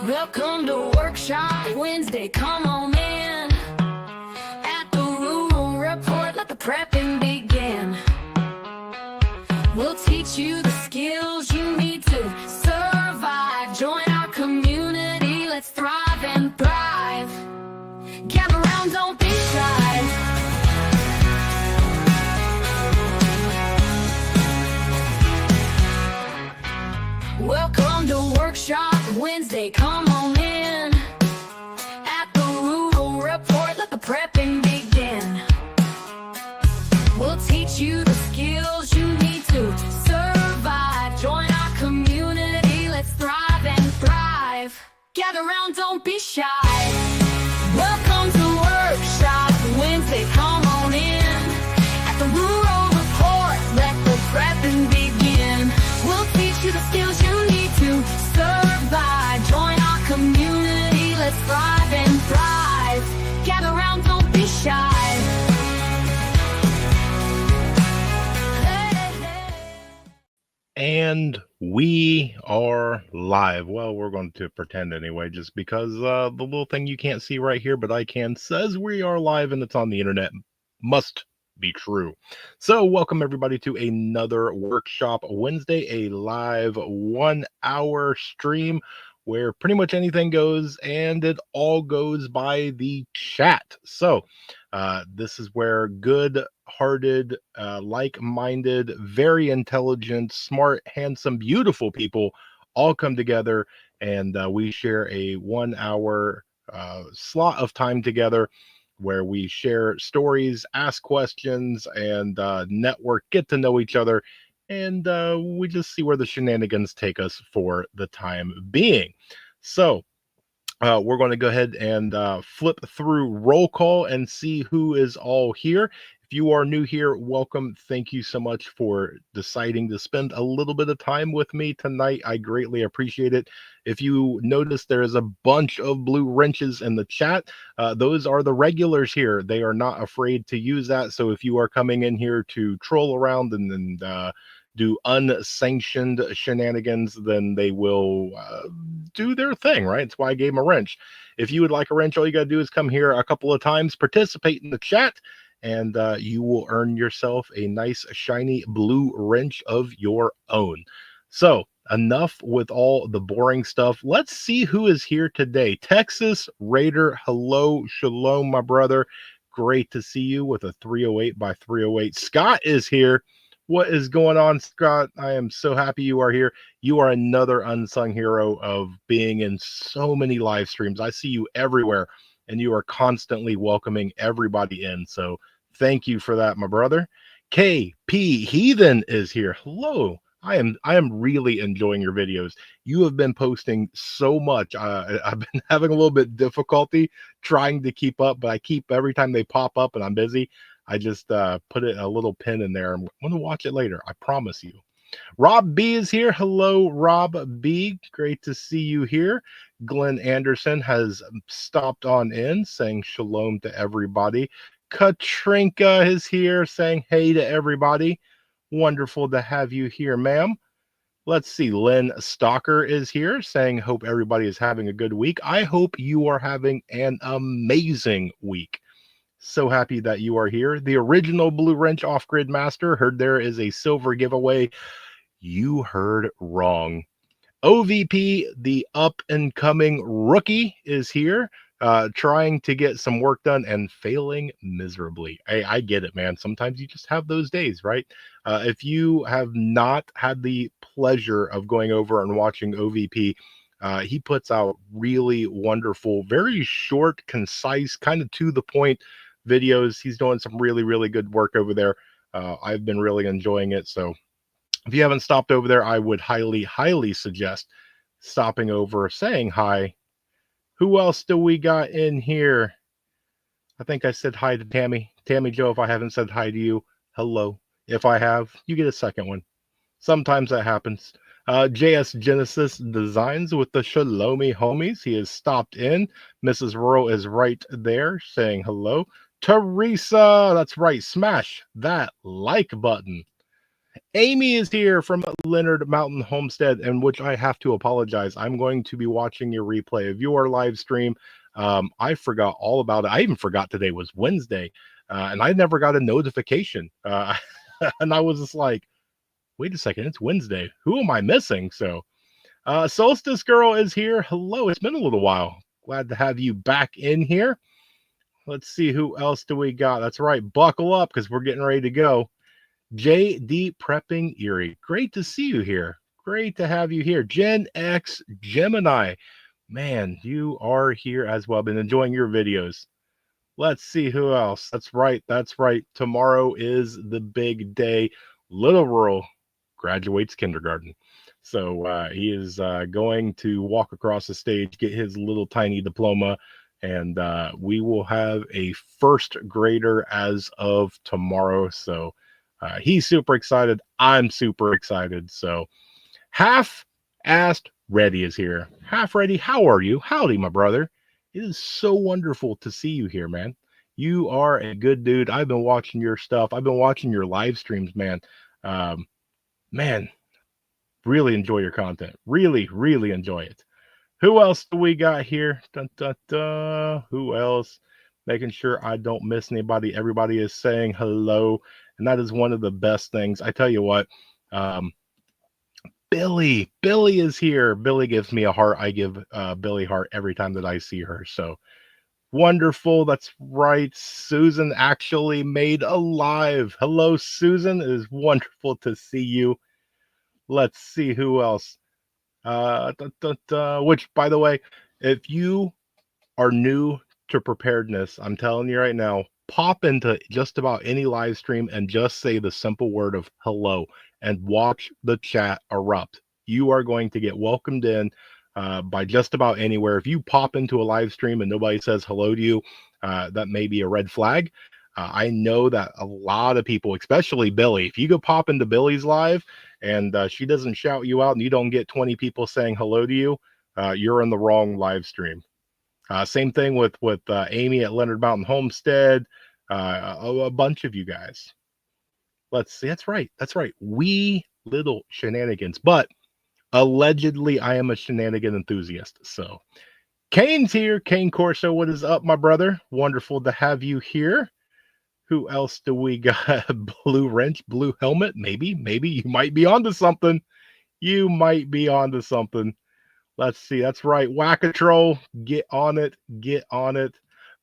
Welcome to Workshop Wednesday, come on in. At the Rural Report, let the prepping begin. We'll teach you the skills you need to survive. Join our community, let's thrive and thrive. Gather round, don't be shy. Welcome to Workshop Wednesday, come on in. At the Rural Report, let the prepping begin. We'll teach you the skills you need to survive. Join our community, let's thrive and thrive. Gather round, don't be shy. Welcome to Workshop Wednesday, come on in. At the Rural Report, let the prepping begin. We'll teach you the skills you need to survive. Join our community, let's thrive and thrive. Gather round, don't be shy. And we are live. Well, we're going to pretend anyway, just because the little thing you can't see right here, but I can, says we are live and it's on the internet. Must be true. So welcome everybody to another Workshop Wednesday, a live 1 hour stream where pretty much anything goes and it all goes by the chat. So this is where good-hearted, like-minded, very intelligent, smart, handsome, beautiful people all come together and we share a 1 hour slot of time together where we share stories, ask questions, and network, get to know each other, and we just see where the shenanigans take us for the time being. So we're going to go ahead and flip through roll call and see who is all here. If you are new here, welcome. Thank you so much for deciding to spend a little bit of time with me tonight. I greatly appreciate it. If you notice, there is a bunch of blue wrenches in the chat. Those are the regulars here. They are not afraid to use that. So if you are coming in here to troll around and do unsanctioned shenanigans, then they will do their thing, right? That's why I gave them a wrench. If you would like a wrench, all you got to do is come here a couple of times, participate in the chat, and you will earn yourself a nice shiny blue wrench of your own. So enough with all the boring stuff. Let's see who is here today. Texas Raider, hello, shalom, my brother. Great to see you with a 308 by 308. Scott is here. What is going on, Scott? I am so happy you are here. You are another unsung hero of being in so many live streams. I see you everywhere, and you are constantly welcoming everybody in. So thank you for that, my brother. KP Heathen is here. Hello. I am really enjoying your videos. You have been posting so much. I've been having a little bit difficulty trying to keep up, but every time they pop up and I'm busy, I just put a little pin in there. I'm going to watch it later. I promise you. Rob B is here. Hello, Rob B. Great to see you here. Glenn Anderson has stopped on in, saying shalom to everybody. Katrinka is here, saying hey to everybody. Wonderful to have you here, ma'am. Let's see. Lynn Stalker is here, saying hope everybody is having a good week. I hope you are having an amazing week. So happy that you are here. The original Blue Wrench Off-Grid Master, heard there is a silver giveaway. You heard wrong. OVP, the up-and-coming rookie, is here, trying to get some work done and failing miserably. I get it, man. Sometimes you just have those days, right? If you have not had the pleasure of going over and watching OVP, he puts out really wonderful, very short, concise, kind of to the point videos. He's doing some really, really good work over there. I've been really enjoying it. So if you haven't stopped over there, I would highly, highly suggest stopping over, saying hi. Who else do we got in here? I think I said hi to Tammy. Tammy Joe, if I haven't said hi to you, hello. If I have, you get a second one. Sometimes that happens. JS Genesis Designs with the Shalomi homies. He has stopped in. Mrs. Rural is right there saying hello. Teresa, that's right. Smash that like button. Amy is here from Leonard Mountain Homestead, and which I have to apologize. I'm going to be watching your replay of your live stream. I forgot all about it. I even forgot today was Wednesday, and I never got a notification. And I was just like, wait a second, it's Wednesday. Who am I missing? So, Solstice Girl is here. Hello, it's been a little while. Glad to have you back in here. Let's see, who else do we got? That's right, buckle up because we're getting ready to go. JD Prepping Erie. Great to see you here. Great to have you here. Gen X Gemini. Man, you are here as well. Been enjoying your videos. Let's see who else. That's right. That's right. Tomorrow is the big day. Little Rural graduates kindergarten. So he is going to walk across the stage, get his little tiny diploma, and we will have a first grader as of tomorrow. So he's super excited. I'm super excited. So half-assed Ready is here. Half Ready, how are you? Howdy, my brother. It is so wonderful to see you here, man. You are a good dude. I've been watching your stuff. I've been watching your live streams, man. Man, really enjoy your content. Really, really enjoy it. Who else do we got here? Dun, dun, dun. Who else? Making sure I don't miss anybody. Everybody is saying hello, and that is one of the best things. I tell you what, Billy is here. Billy gives me a heart. I give Billy heart every time that I see her. So wonderful. That's right. Susan actually made a live. Hello, Susan. It is wonderful to see you. Let's see who else. Which, by the way, if you are new to preparedness, I'm telling you right now, pop into just about any live stream and just say the simple word of hello and watch the chat erupt. You are going to get welcomed in by just about anywhere. If you pop into a live stream and nobody says hello to you, that may be a red flag. I know that a lot of people, especially Billy, if you go pop into Billy's live and she doesn't shout you out and you don't get 20 people saying hello to you, you're in the wrong live stream. Same thing with Amy at Leonard Mountain Homestead, a bunch of you guys. Let's see. That's right. That's right. We little shenanigans, but allegedly I am a shenanigan enthusiast. So Kane's here. Kane Corso, what is up, my brother? Wonderful to have you here. Who else do we got? Blue wrench, blue helmet. Maybe you might be onto something. You might be onto something. Let's see. That's right. Wackatroll. Get on it. Get on it.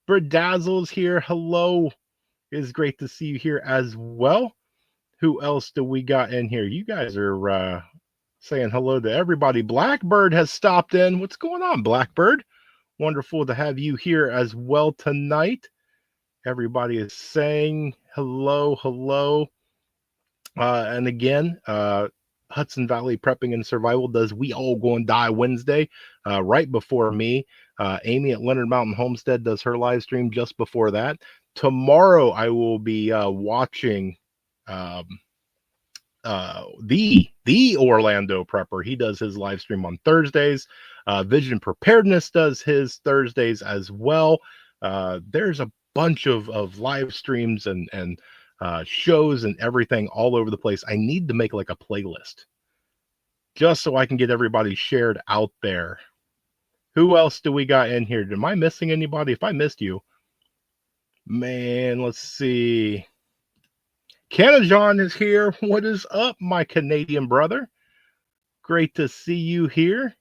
Bedazzle's here. Hello. It is great to see you here as well. Who else do we got in here? You guys are saying hello to everybody. Blackbird has stopped in. What's going on, Blackbird? Wonderful to have you here as well tonight. Everybody is saying hello, hello. And again, Hudson Valley Prepping and Survival does We All Gonna Die Wednesday, right before me. Amy at Leonard Mountain Homestead does her live stream just before that. Tomorrow, I will be watching the Orlando Prepper. He does his live stream on Thursdays. Vision Preparedness does his Thursdays as well. There's a bunch of live streams and shows and everything all over the place. I need to make like a playlist just so I can get everybody shared out there. Who else do we got in here? Am I missing anybody? If I missed you, man, let's see. Canajon is here. What is up, my Canadian brother? Great to see you here.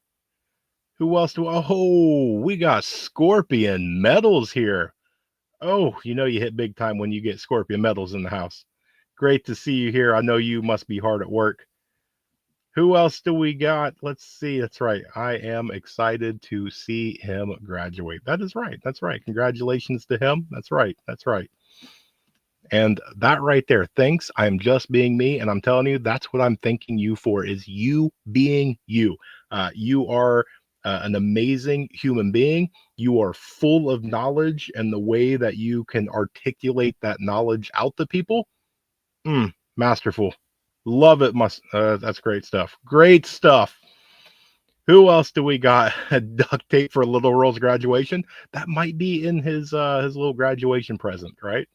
Who else do? Oh, we got Scorpion Metals here. Oh, you know you hit big time when you get Scorpion Metals in the house. Great to see you here. I know you must be hard at work. Who else do we got? Let's see. That's right. I am excited to see him graduate. That is right. That's right. Congratulations to him. That's right. That's right. And that right there, thanks. I'm just being me. And I'm telling you, that's what I'm thanking you for, is you being you. You are an amazing human being. You are full of knowledge, and the way that you can articulate that knowledge out to people, masterful. Love it. That's great stuff. Great stuff. Who else do we got? Duct tape for Little Earl's graduation. That might be in his little graduation present, right?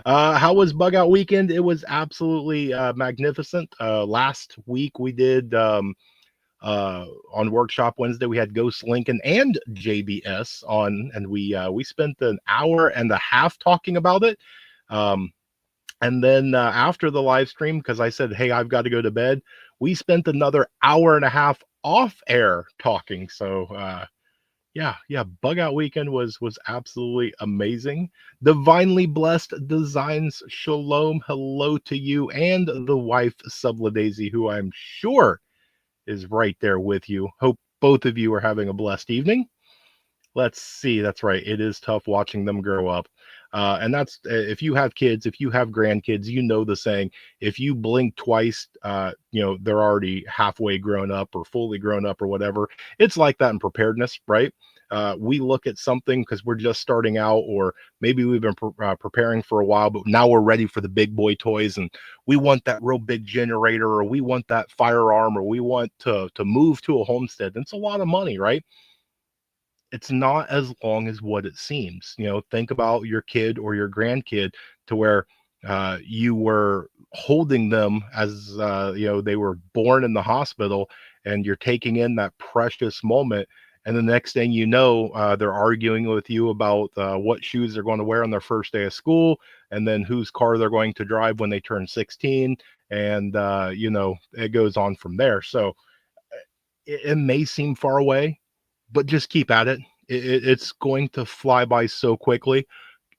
How was Bug Out Weekend? It was absolutely magnificent. Last week we did on Workshop Wednesday. We had Ghost Lincoln and JBS on, and we spent an hour and a half talking about it. Um, and then after the live stream, because I said, "Hey, I've got to go to bed," we spent another hour and a half off air talking. So yeah, Bug Out Weekend was absolutely amazing. Divinely blessed designs, shalom, hello to you and the wife Subla Daisy, who I'm sure is right there with you. Hope both of you are having a blessed evening. Let's see. That's right. It is tough watching them grow up. And that's if you have kids, if you have grandkids, you know the saying, if you blink twice, they're already halfway grown up or fully grown up or whatever. It's like that in preparedness, right? We look at something because we're just starting out, or maybe we've been preparing for a while, but now we're ready for the big boy toys, and we want that real big generator, or we want that firearm, or we want to move to a homestead. And it's a lot of money, right? It's not as long as what it seems. Think about your kid or your grandkid, to where you were holding them as they were born in the hospital, and you're taking in that precious moment. And the next thing you know, they're arguing with you about what shoes they're going to wear on their first day of school, and then whose car they're going to drive when they turn 16. And it goes on from there. So it may seem far away, but just keep at it. It's going to fly by so quickly.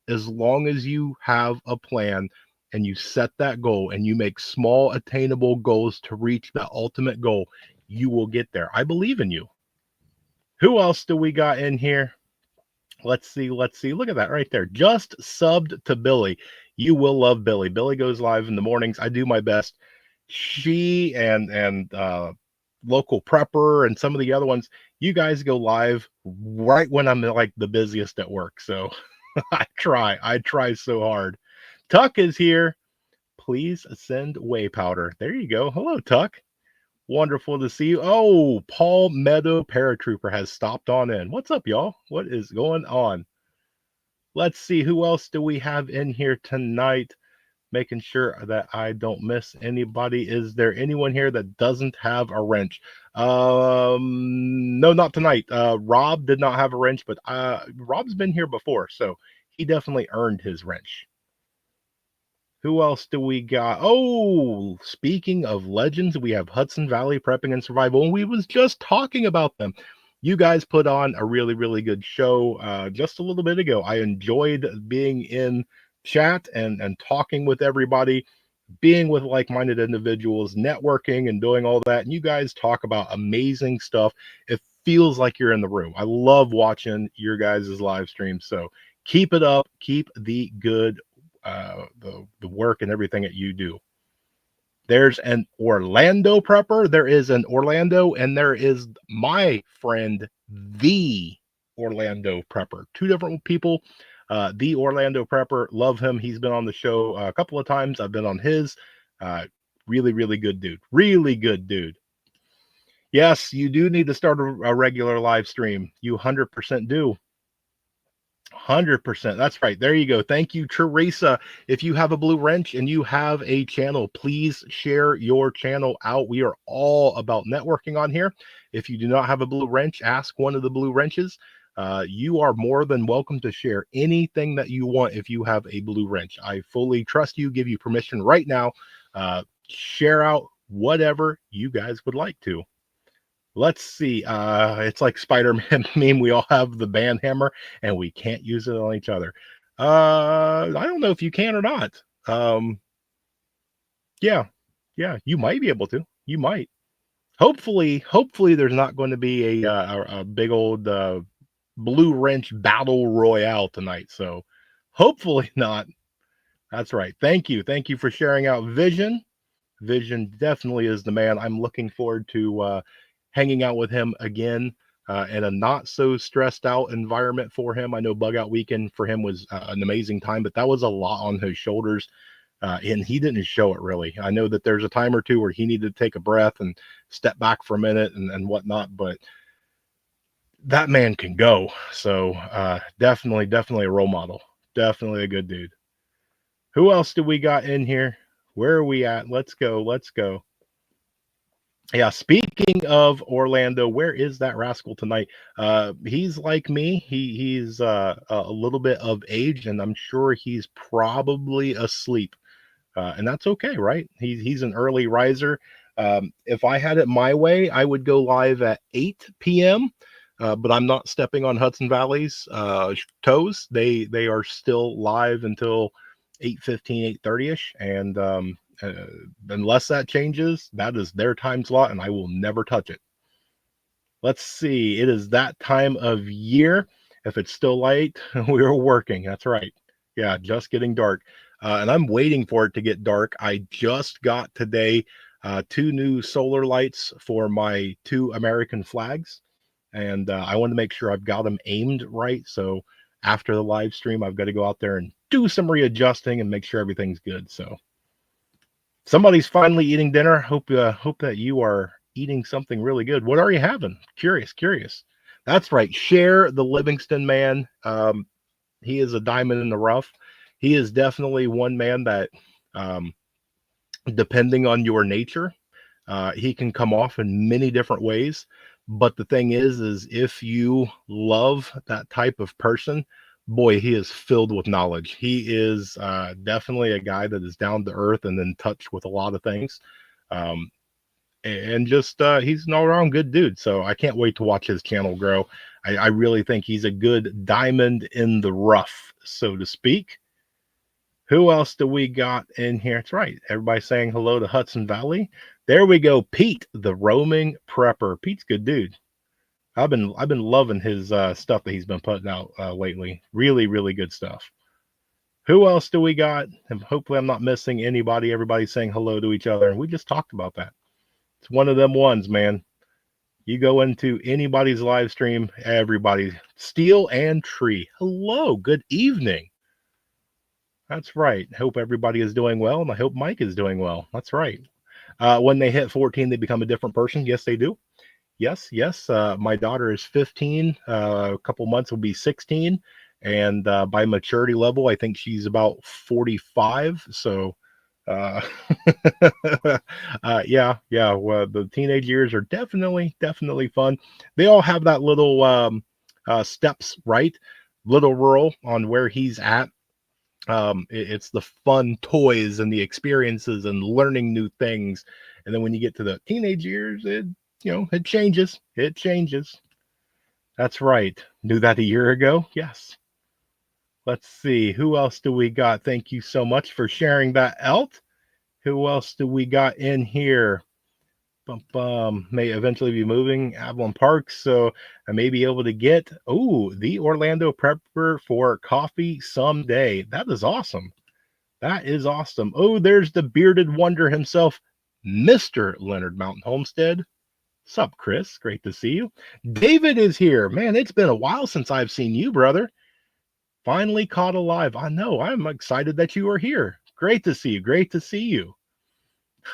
As long as you have a plan and you set that goal and you make small attainable goals to reach that ultimate goal, you will get there. I believe in you. Who else do we got in here? Let's see. Look at that right there. Just subbed to Billy. You will love Billy. Billy goes live in the mornings. I do my best. She and local prepper and some of the other ones, you guys go live right when I'm like the busiest at work. So I try so hard. Tuck is here. Please send whey powder. There you go. Hello, Tuck. Wonderful to see you. Oh, Paul Meadow Paratrooper has stopped on in. What's up, y'all? What is going on? Let's see. Who else do we have in here tonight? Making sure that I don't miss anybody. Is there anyone here that doesn't have a wrench? No, not tonight. Rob did not have a wrench, but Rob's been here before, so he definitely earned his wrench. Who else do we got? Oh, speaking of legends, we have Hudson Valley Prepping and Survival, and we was just talking about them. You guys put on a really, really good show just a little bit ago. I enjoyed being in chat and talking with everybody, being with like-minded individuals, networking and doing all that. And you guys talk about amazing stuff. It feels like you're in the room. I love watching your guys' live streams. So keep it up. Keep the good the work and everything that you do. There's an Orlando prepper. There is an Orlando, and there is my friend, the Orlando prepper. Two different people. The Orlando prepper, love him. He's been on the show a couple of times. I've been on his. Really, really good dude. Really good dude. Yes, you do need to start a regular live stream. You 100% do. 100%. That's right. There you go. Thank you, Teresa. If you have a blue wrench and you have a channel, please share your channel out. We are all about networking on here. If you do not have a blue wrench, ask one of the blue wrenches. You are more than welcome to share anything that you want if you have a blue wrench. I fully trust you, give you permission right now. Share out whatever you guys would like to. Let's see. It's like Spider-Man meme. We all have the band hammer and we can't use it on each other. I don't know if you can or not. Yeah, you might be able to. You might. Hopefully, there's not going to be a big old blue wrench battle royale tonight. So hopefully not. That's right. Thank you for sharing out Vision. Vision definitely is the man. I'm looking forward to hanging out with him again in a not so stressed out environment for him. I know Bug Out Weekend for him was an amazing time, but that was a lot on his shoulders. And he didn't show it really. I know that there's a time or two where he needed to take a breath and step back for a minute and whatnot, but that man can go. So definitely a role model. Definitely a good dude. Who else do we got in here? Where are we at? Let's go. Let's go. Yeah, speaking of Orlando, where is that rascal tonight? He's like me. He's a little bit of age, and I'm sure he's probably asleep. And that's okay, right? He's an early riser. If I had it my way, I would go live at 8 p.m. But I'm not stepping on Hudson Valley's toes. They are still live until 8:15, 8:30 ish, and unless that changes, that is their time slot, and I will never touch it. Let's see. It is that time of year. If it's still light, we're working. That's right. Yeah, just getting dark. And I'm waiting for it to get dark. I just got today two new solar lights for my two American flags. And I want to make sure I've got them aimed right. So after the live stream, I've got to go out there and do some readjusting and make sure everything's good. So somebody's finally eating dinner. Hope that you are eating something really good. What are you having? Curious. That's right. Share the Livingston man. He is a diamond in the rough. He is definitely one man that, um, depending on your nature, he can come off in many different ways. But the thing is if you love that type of person, boy, he is filled with knowledge. He is definitely a guy that is down to earth and in touch with a lot of things. Um, and just he's an all-around good dude. So I can't wait to watch his channel grow. I really think he's a good diamond in the rough, so to speak. Who else do we got in here? That's right. Everybody saying hello to Hudson Valley. There we go. Pete, the roaming prepper. Pete's good dude. I've been loving his stuff that he's been putting out lately. Really good stuff. Who else do we got? And hopefully I'm not missing anybody. Everybody's saying hello to each other. And we just talked about that. It's one of them ones, man. You go into anybody's live stream, everybody, Steel and Tree. Hello, good evening. That's right. Hope everybody is doing well, and I hope Mike is doing well. That's right. When they hit 14, they become a different person. Yes, they do. Yes. My daughter is 15. A couple months will be 16. And by maturity level, I think she's about 45. So, uh, yeah. Well, the teenage years are definitely fun. They all have that little steps, right? Little rural on where he's at. It's the fun toys and the experiences and learning new things. And then when you get to the teenage years, it changes. It changes. That's right. Knew that a year ago. Yes. Let's see. Who else do we got? Thank you so much for sharing that, Elt. Who else do we got in here? May eventually be moving Avalon Park, so I may be able to get the Orlando Prepper for coffee someday. That is awesome. That is awesome. Oh, there's the bearded wonder himself, Mr. Leonard Mountain Homestead. Sup, Chris? Great to see you. David is here. Man, it's been a while since I've seen you, brother. Finally caught alive. I know. I'm excited that you are here. Great to see you. Great to see you.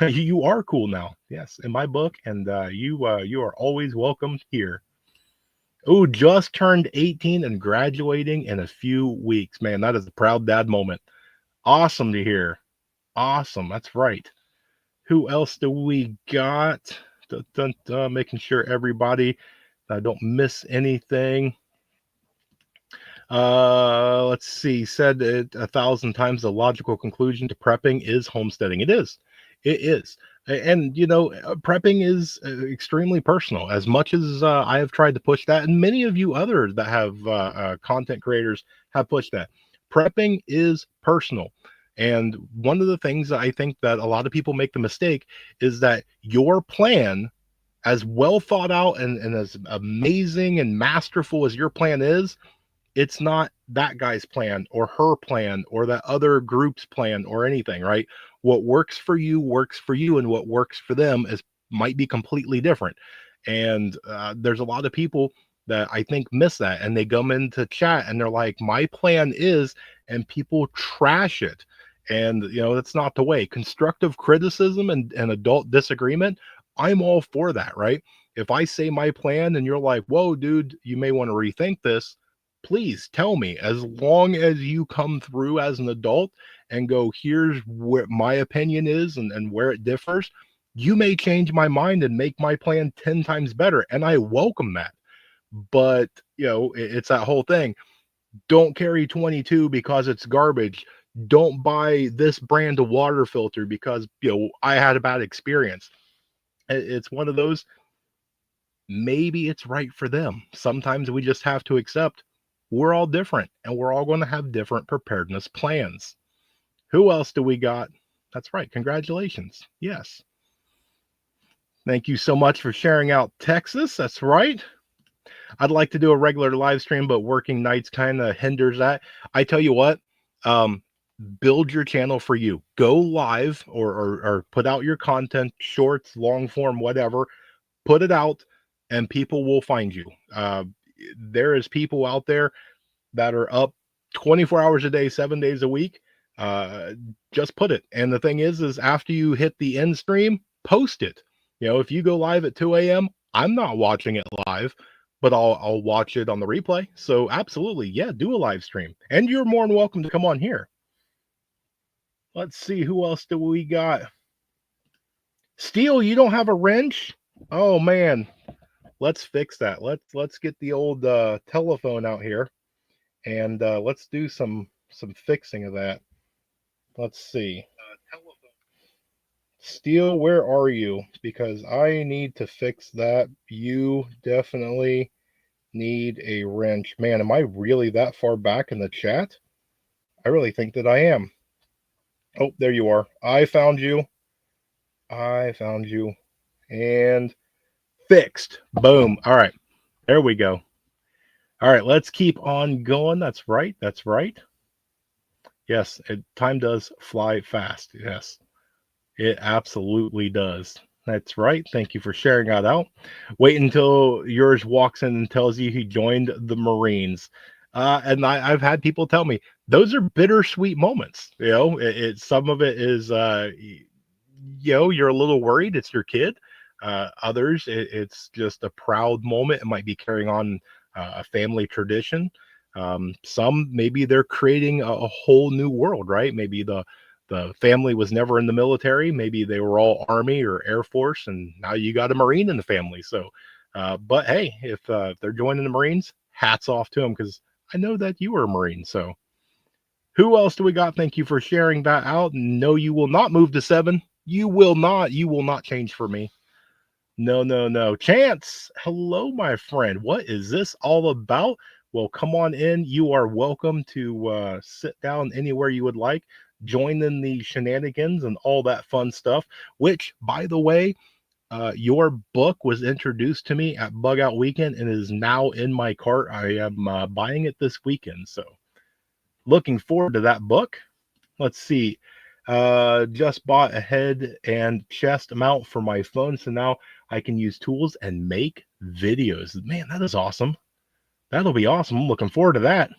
You are cool now. Yes, in my book, and you are always welcome here. Oh, just turned 18 and graduating in a few weeks. Man, that is a proud dad moment. Awesome to hear. Awesome. That's right. Who else do we got? Making sure everybody, I don't miss anything. Let's see. Said it 1,000 times. The logical conclusion to prepping is homesteading. It is. It is. And prepping is extremely personal. As much as I have tried to push that, and many of you others that have content creators have pushed that, prepping is personal. And one of the things that I think that a lot of people make the mistake is that your plan, as well thought out and as amazing and masterful as your plan is, it's not that guy's plan or her plan or that other group's plan or anything, right? What works for you, and what works for them might be completely different. And there's a lot of people that I think miss that, and they come into chat and they're like, my plan is, and people trash it. And that's not the way. Constructive criticism and adult disagreement, I'm all for that, right? If I say my plan and you're like, whoa, dude, you may want to rethink this, please tell me, as long as you come through as an adult and go, here's what my opinion is and where it differs, you may change my mind and make my plan 10 times better. And I welcome that. But, it's that whole thing. Don't carry 22 because it's garbage. Don't buy this brand of water filter because, I had a bad experience. It's one of those, maybe it's right for them. Sometimes we just have to accept we're all different and we're all going to have different preparedness plans. Who else do we got? That's right. Congratulations. Yes. Thank you so much for sharing out Texas. That's right. I'd like to do a regular live stream, but working nights kind of hinders that. I tell you what, um, build your channel for you. Go live or put out your content, shorts, long form, whatever. Put it out, and people will find you. There is people out there that are up 24 hours a day, 7 days a week. Uh, just put it. And the thing is after you hit the end stream, post it. If you go live at 2 a.m., I'm not watching it live, but I'll watch it on the replay. So absolutely, yeah, do a live stream. And you're more than welcome to come on here. Let's see, who else do we got? Steel, you don't have a wrench? Oh man, let's fix that. Let's get the old telephone out here, and let's do some fixing of that. Let's see. Steel, where are you? Because I need to fix that. You definitely need a wrench. Man, am I really that far back in the chat? I really think that I am. Oh, there you are. I found you. And fixed. Boom. All right. There we go. All right, let's keep on going. That's right. Yes, time does fly fast. Yes, it absolutely does. That's right. Thank you for sharing that out. Wait until yours walks in and tells you he joined the Marines. And I've had people tell me those are bittersweet moments. Some of it is, you're a little worried. It's your kid. Others, it's just a proud moment. It might be carrying on a family tradition. Some, maybe they're creating a whole new world, right? Maybe the family was never in the military. Maybe they were all Army or Air Force, and now you got a Marine in the family. So, but hey, if they're joining the Marines, hats off to them, because I know that you were a Marine. So, who else do we got? Thank you for sharing that out. No, you will not move to 7. You will not. You will not change for me. No. Chance, hello, my friend. What is this all about? Well, come on in. You are welcome to sit down anywhere you would like. Join in the shenanigans and all that fun stuff, which, by the way, your book was introduced to me at Bug Out Weekend and is now in my cart. I am buying it this weekend. So looking forward to that book. Let's see. Just bought a head and chest mount for my phone, so now I can use tools and make videos. Man, that is awesome. That'll be awesome. I'm looking forward to that.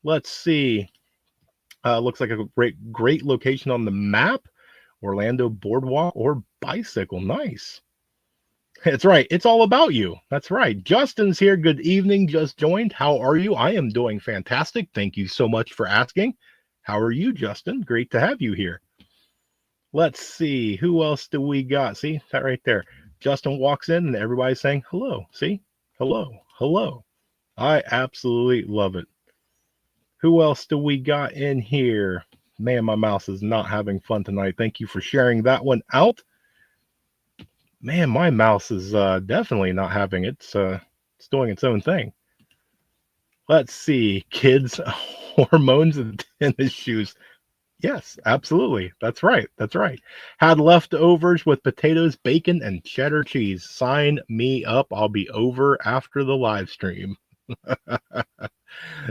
Let's see. Looks like a great location on the map. Orlando Boardwalk or bicycle. Nice. That's right. It's all about you. That's right. Justin's here. Good evening. Just joined. How are you? I am doing fantastic. Thank you so much for asking. How are you, Justin? Great to have you here. Let's see. Who else do we got? See that right there. Justin walks in and everybody's saying hello. See? Hello. I absolutely love it. Who else do we got in here? Man, my mouse is not having fun tonight. Thank you for sharing that one out. Man, my mouse is definitely not having it. It's doing its own thing. Let's see. Kids, hormones, and tennis shoes. Yes, absolutely. That's right. Had leftovers with potatoes, bacon, and cheddar cheese. Sign me up. I'll be over after the live stream.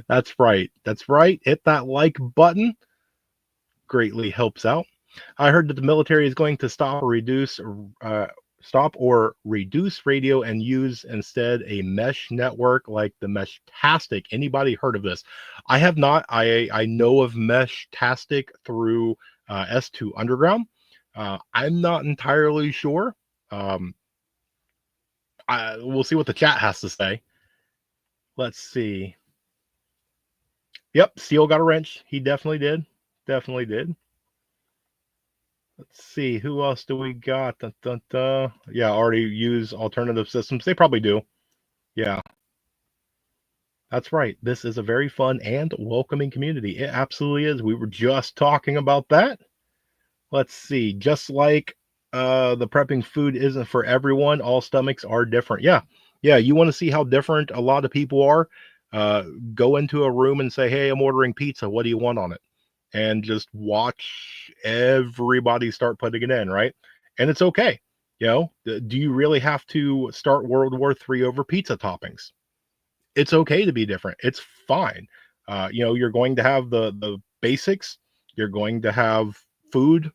That's right. Hit that like button. Greatly helps out. I heard that the military is going to stop or reduce radio and use instead a mesh network like the Meshtastic. Anybody heard of this? I have not. I know of Meshtastic through S2 Underground. I'm not entirely sure. We'll see what the chat has to say. Let's see. Yep, Steele got a wrench. He definitely did. Definitely did. Let's see, who else do we got? Dun, dun, dun. Yeah, already use alternative systems. They probably do. Yeah, that's right. This is a very fun and welcoming community. It absolutely is. We were just talking about that. Let's see. Just like the prepping food isn't for everyone, all stomachs are different. Yeah. Yeah. You want to see how different a lot of people are? Uh, Go into a room and say, "Hey, I'm ordering pizza. What do you want on it?" And just watch everybody start putting it in, right? And it's okay. Do you really have to start World War III over pizza toppings? It's okay to be different. It's fine. You're going to have the basics. You're going to have food,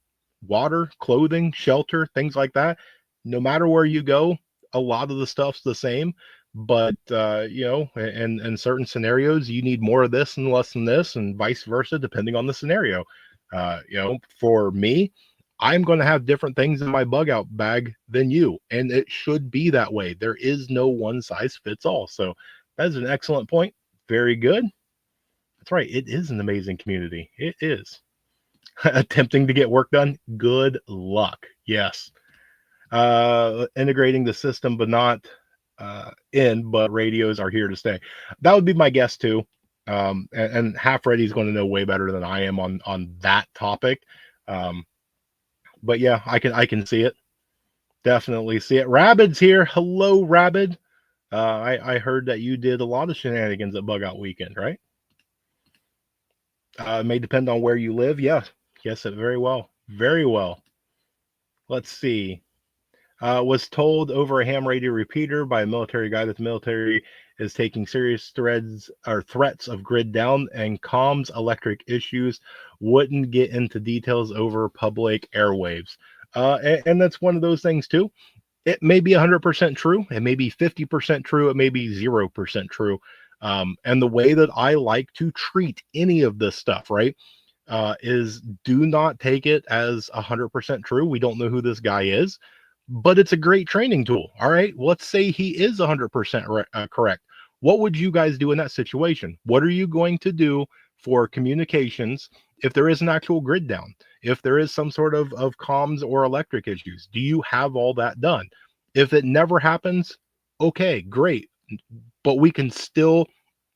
water, clothing, shelter, things like that. No matter where you go, a lot of the stuff's the same. But in certain scenarios, you need more of this and less than this, and vice versa, depending on the scenario. For me, I'm going to have different things in my bug out bag than you, and it should be that way. There is no one size fits all. So that is an excellent point. Very good. That's right. It is an amazing community. It is. Attempting to get work done. Good luck. Yes. Integrating the system, but not but radios are here to stay. That would be my guess too. And Half Ready is going to know way better than I am on that topic. Um, but yeah, I can see it. Definitely see it. Rabid's here. Hello, Rabid. I heard that you did a lot of shenanigans at Bug Out Weekend, right? It may depend on where you live. Yeah, yes, it very well, very well. Let's see. Was told over a ham radio repeater by a military guy that the military is taking serious threats of grid down and comms electric issues. Wouldn't get into details over public airwaves. And that's one of those things too. It may be 100% true. It may be 50% true. It may be 0% true. And the way that I like to treat any of this stuff, right, is do not take it as 100% true. We don't know who this guy is, but it's a great training tool. All right. Let's say he is 100% correct. What would you guys do in that situation? What are you going to do for communications if there is an actual grid down? If there is some sort of comms or electric issues, do you have all that done? If it never happens, okay, great. But we can still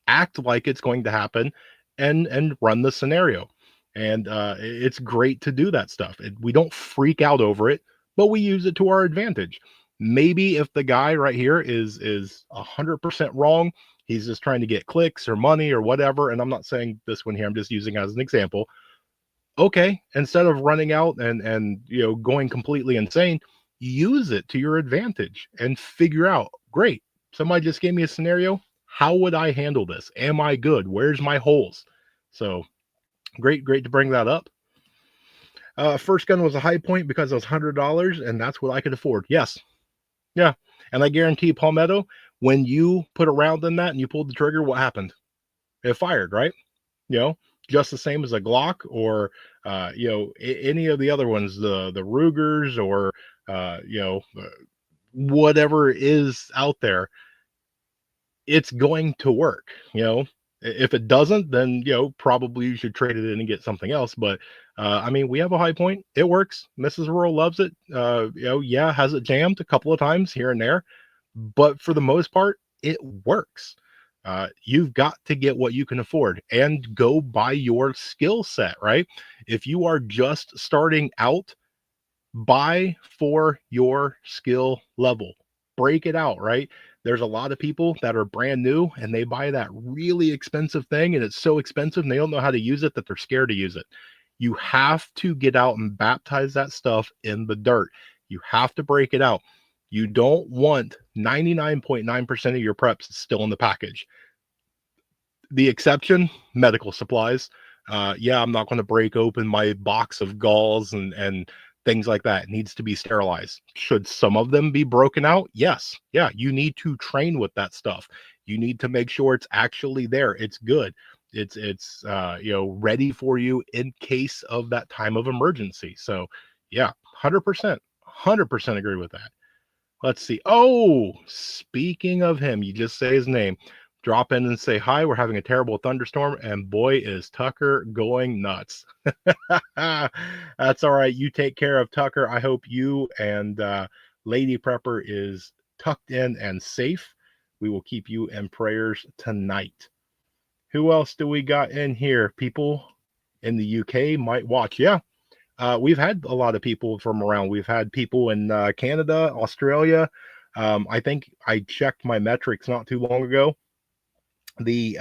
act like it's going to happen and run the scenario. And it's great to do that stuff. We don't freak out over it, but we use it to our advantage. Maybe if the guy right here is 100% wrong, he's just trying to get clicks or money or whatever. And I'm not saying this one here, I'm just using as an example. Okay, instead of running out and going completely insane, use it to your advantage and figure out, great, somebody just gave me a scenario. How would I handle this? Am I good? Where's my holes? So great to bring that up. First gun was a high point because it was $100 and that's what I could afford. Yes. Yeah. And I guarantee Palmetto, when you put a round in that and you pulled the trigger, what happened? It fired, right? You know, just the same as a Glock or any of the other ones, the Rugers or whatever is out there. It's going to work. If it doesn't, then probably you should trade it in and get something else. But I mean, we have a high point. It works. Mrs. Rural loves it. Yeah, has it jammed a couple of times here and there, but for the most part, it works. You've got to get what you can afford and go by your skill set, right? If you are just starting out, buy for your skill level, break it out, right? There's a lot of people that are brand new and they buy that really expensive thing and it's so expensive and they don't know how to use it that they're scared to use it. You have to get out and baptize that stuff in the dirt. You have to break it out. You don't want 99.9% of your preps still in the package. The exception, medical supplies. Yeah, I'm not going to break open my box of galls and things like that. It needs to be sterilized. Should some of them be broken out? Yes. Yeah, you need to train with that stuff. You need to make sure it's actually there. It's good. It's ready for you in case of that time of emergency. So yeah, 100% agree with that. Let's see. Oh, speaking of him, you just say his name. drop in and say hi. We're having a terrible thunderstorm, and boy, is Tucker going nuts. That's all right. You take care of Tucker. I hope you and Lady Prepper is tucked in and safe. We will keep you in prayers tonight. Who else do we got in here? People in the UK might watch. Yeah, we've had a lot of people from around. We've had people in Canada, Australia. I think I checked my metrics not too long ago. The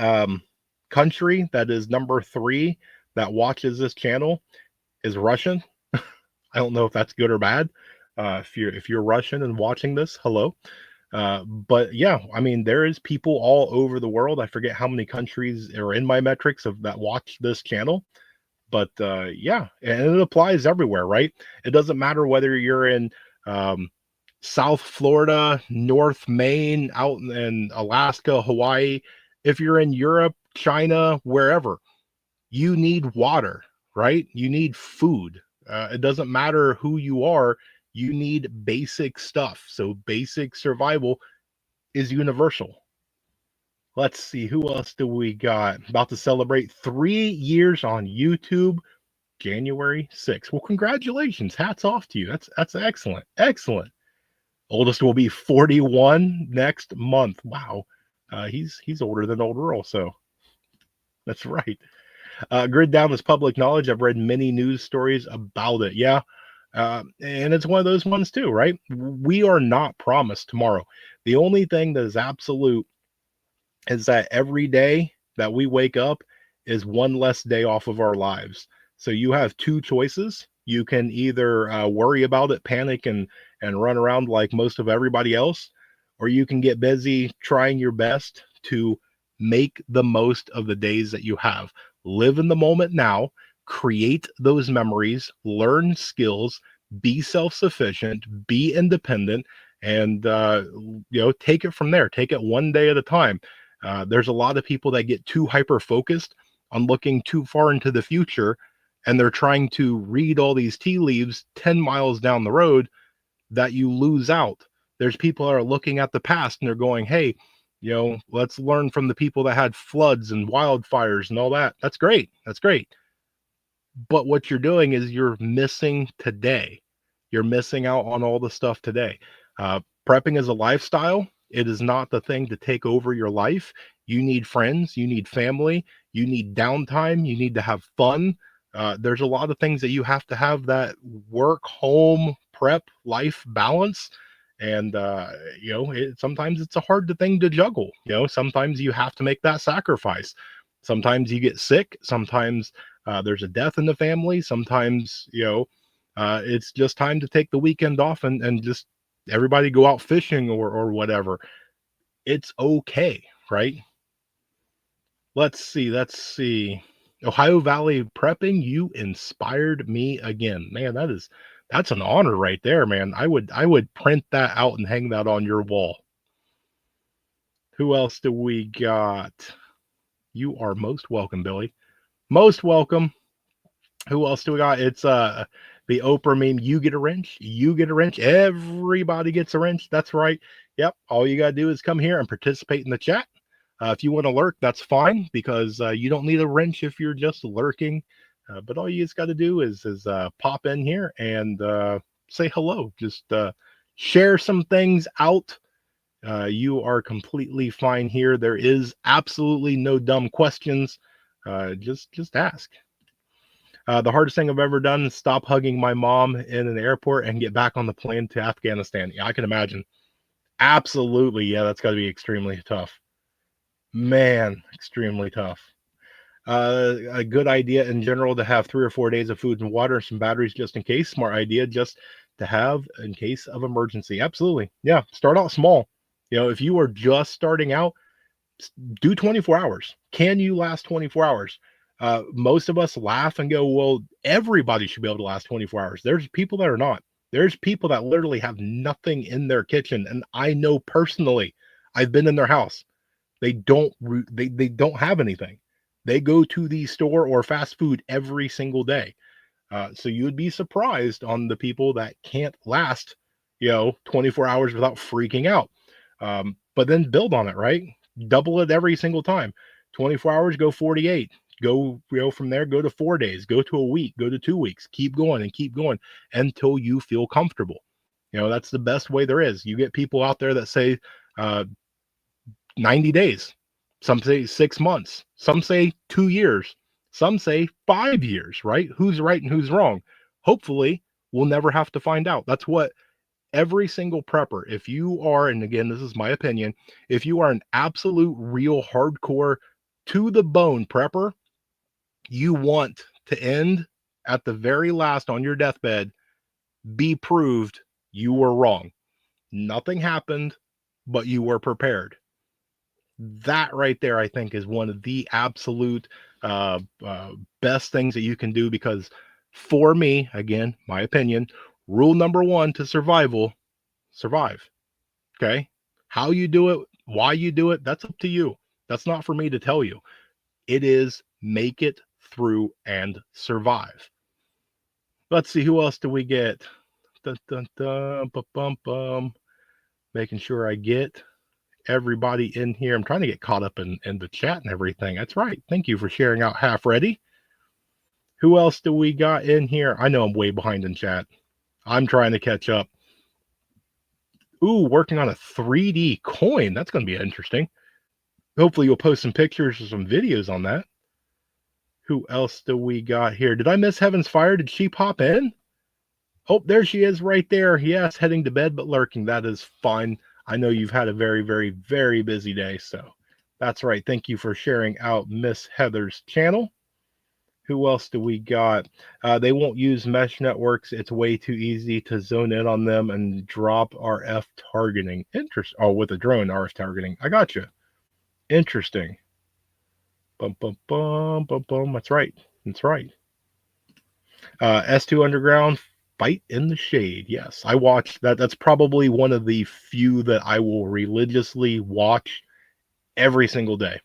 country that is number 3 that watches this channel is Russian. I don't know if that's good or bad. If you're Russian and watching this, hello. But yeah, I mean, there is people all over the world. I forget how many countries are in my metrics of that watch this channel. But yeah, and it applies everywhere, right? It doesn't matter whether you're in South Florida, North Maine, out in Alaska, Hawaii. If you're in Europe, China, wherever, you need water, right? You need food. It doesn't matter who you are, you need basic stuff. So basic survival is universal. Let's see, who else do we got? About to celebrate 3 years on YouTube, January 6th. Well, congratulations. Hats off to you. That's excellent. Excellent. Oldest will be 41 next month. Wow. He's older than old Earl, so that's right. Grid down is public knowledge. I've read many news stories about it. Yeah. And it's one of those ones too, right? We are not promised tomorrow. The only thing that is absolute is that every day that we wake up is one less day off of our lives. So you have two choices. You can either worry about it, panic, and run around like most of everybody else, or you can get busy trying your best to make the most of the days that you have. Live in the moment now, create those memories, learn skills, be self-sufficient, be independent, and take it from there. Take it one day at a time. There's a lot of people that get too hyper focused on looking too far into the future, and they're trying to read all these tea leaves 10 miles down the road that you lose out. There's people that are looking at the past and they're going, hey, let's learn from the people that had floods and wildfires and all that. That's great. That's great. But what you're doing is you're missing today. You're missing out on all the stuff today. Prepping is a lifestyle. It is not the thing to take over your life. You need friends, you need family, you need downtime, you need to have fun. There's a lot of things that you have to have that work, home, prep, life balance. And, sometimes it's a hard thing to juggle. Sometimes you have to make that sacrifice. Sometimes you get sick. Sometimes there's a death in the family. Sometimes, it's just time to take the weekend off and just everybody go out fishing or whatever. It's okay, right? Let's see. Ohio Valley Prepping, you inspired me again. Man, that's an honor right there, man. I would print that out and hang that on your wall. Who else do we got? You are most welcome, Billy. Most welcome. Who else do we got? It's the Oprah meme. You get a wrench. You get a wrench. Everybody gets a wrench. That's right. Yep. All you got to do is come here and participate in the chat. If you want to lurk, that's fine, because you don't need a wrench if you're just lurking. But all you just got to do is pop in here and say hello. Just share some things out. You are completely fine here. There is absolutely no dumb questions. Just ask. The hardest thing I've ever done is stop hugging my mom in an airport and get back on the plane to Afghanistan. Yeah, I can imagine. Absolutely. Yeah, that's got to be extremely tough. Man, extremely tough. A good idea in general to have 3 or 4 days of food and water and some batteries just in case. Smart idea just to have in case of emergency. Absolutely. Yeah, start out small. If you are just starting out, do 24 hours. Can you last 24 hours? Most of us laugh and go, well, everybody should be able to last 24 hours. There's people that are not. There's people that literally have nothing in their kitchen. And I know personally, I've been in their house. They don't have anything. They go to the store or fast food every single day. So you would be surprised on the people that can't last, 24 hours without freaking out. But then build on it, right? double it every single time. 24 hours, go 48. Go, from there, go to 4 days, go to a week, go to 2 weeks. Keep going and keep going until you feel comfortable. That's the best way there is. You get people out there that say uh, 90 days, some say 6 months, some say 2 years, some say 5 years, right? Who's right and who's wrong? Hopefully, we'll never have to find out. That's what every single prepper, if you are, and again, this is my opinion, if you are an absolute, real, hardcore, to the bone prepper, you want to end at the very last on your deathbed, be proved you were wrong. Nothing happened, but you were prepared. That right there, I think, is one of the absolute best things that you can do, because for me, again, my opinion, rule number one to survival: survive. Okay. How you do it, why you do it, that's up to you. That's not for me to tell you. It is make it through and survive. Let's see, who else do we get? Dun, dun, dun, bum, bum. Making sure I get everybody in here. I'm trying to get caught up in the chat and everything. That's right. Thank you for sharing out Half Ready. Who else do we got in here? I know I'm way behind in chat. I'm trying to catch up. Ooh, working on a 3D coin. That's going to be interesting. Hopefully you'll post some pictures or some videos on that. Who else do we got here? Did I miss Heaven's Fire? Did she pop in? Oh, there she is right there. Yes, heading to bed but lurking. That is fine. I know you've had a very, very, very busy day, so that's right. Thank you for sharing out Miss Heather's channel. Who else do we got? They won't use mesh networks. It's way too easy to zone in on them and drop RF targeting. Oh, with a drone RF targeting. I got you. Interesting. Bum, bum, bum, bum, bum. That's right. That's right. S2 Underground, Fight in the Shade. Yes, I watched that. That's probably one of the few that I will religiously watch every single day.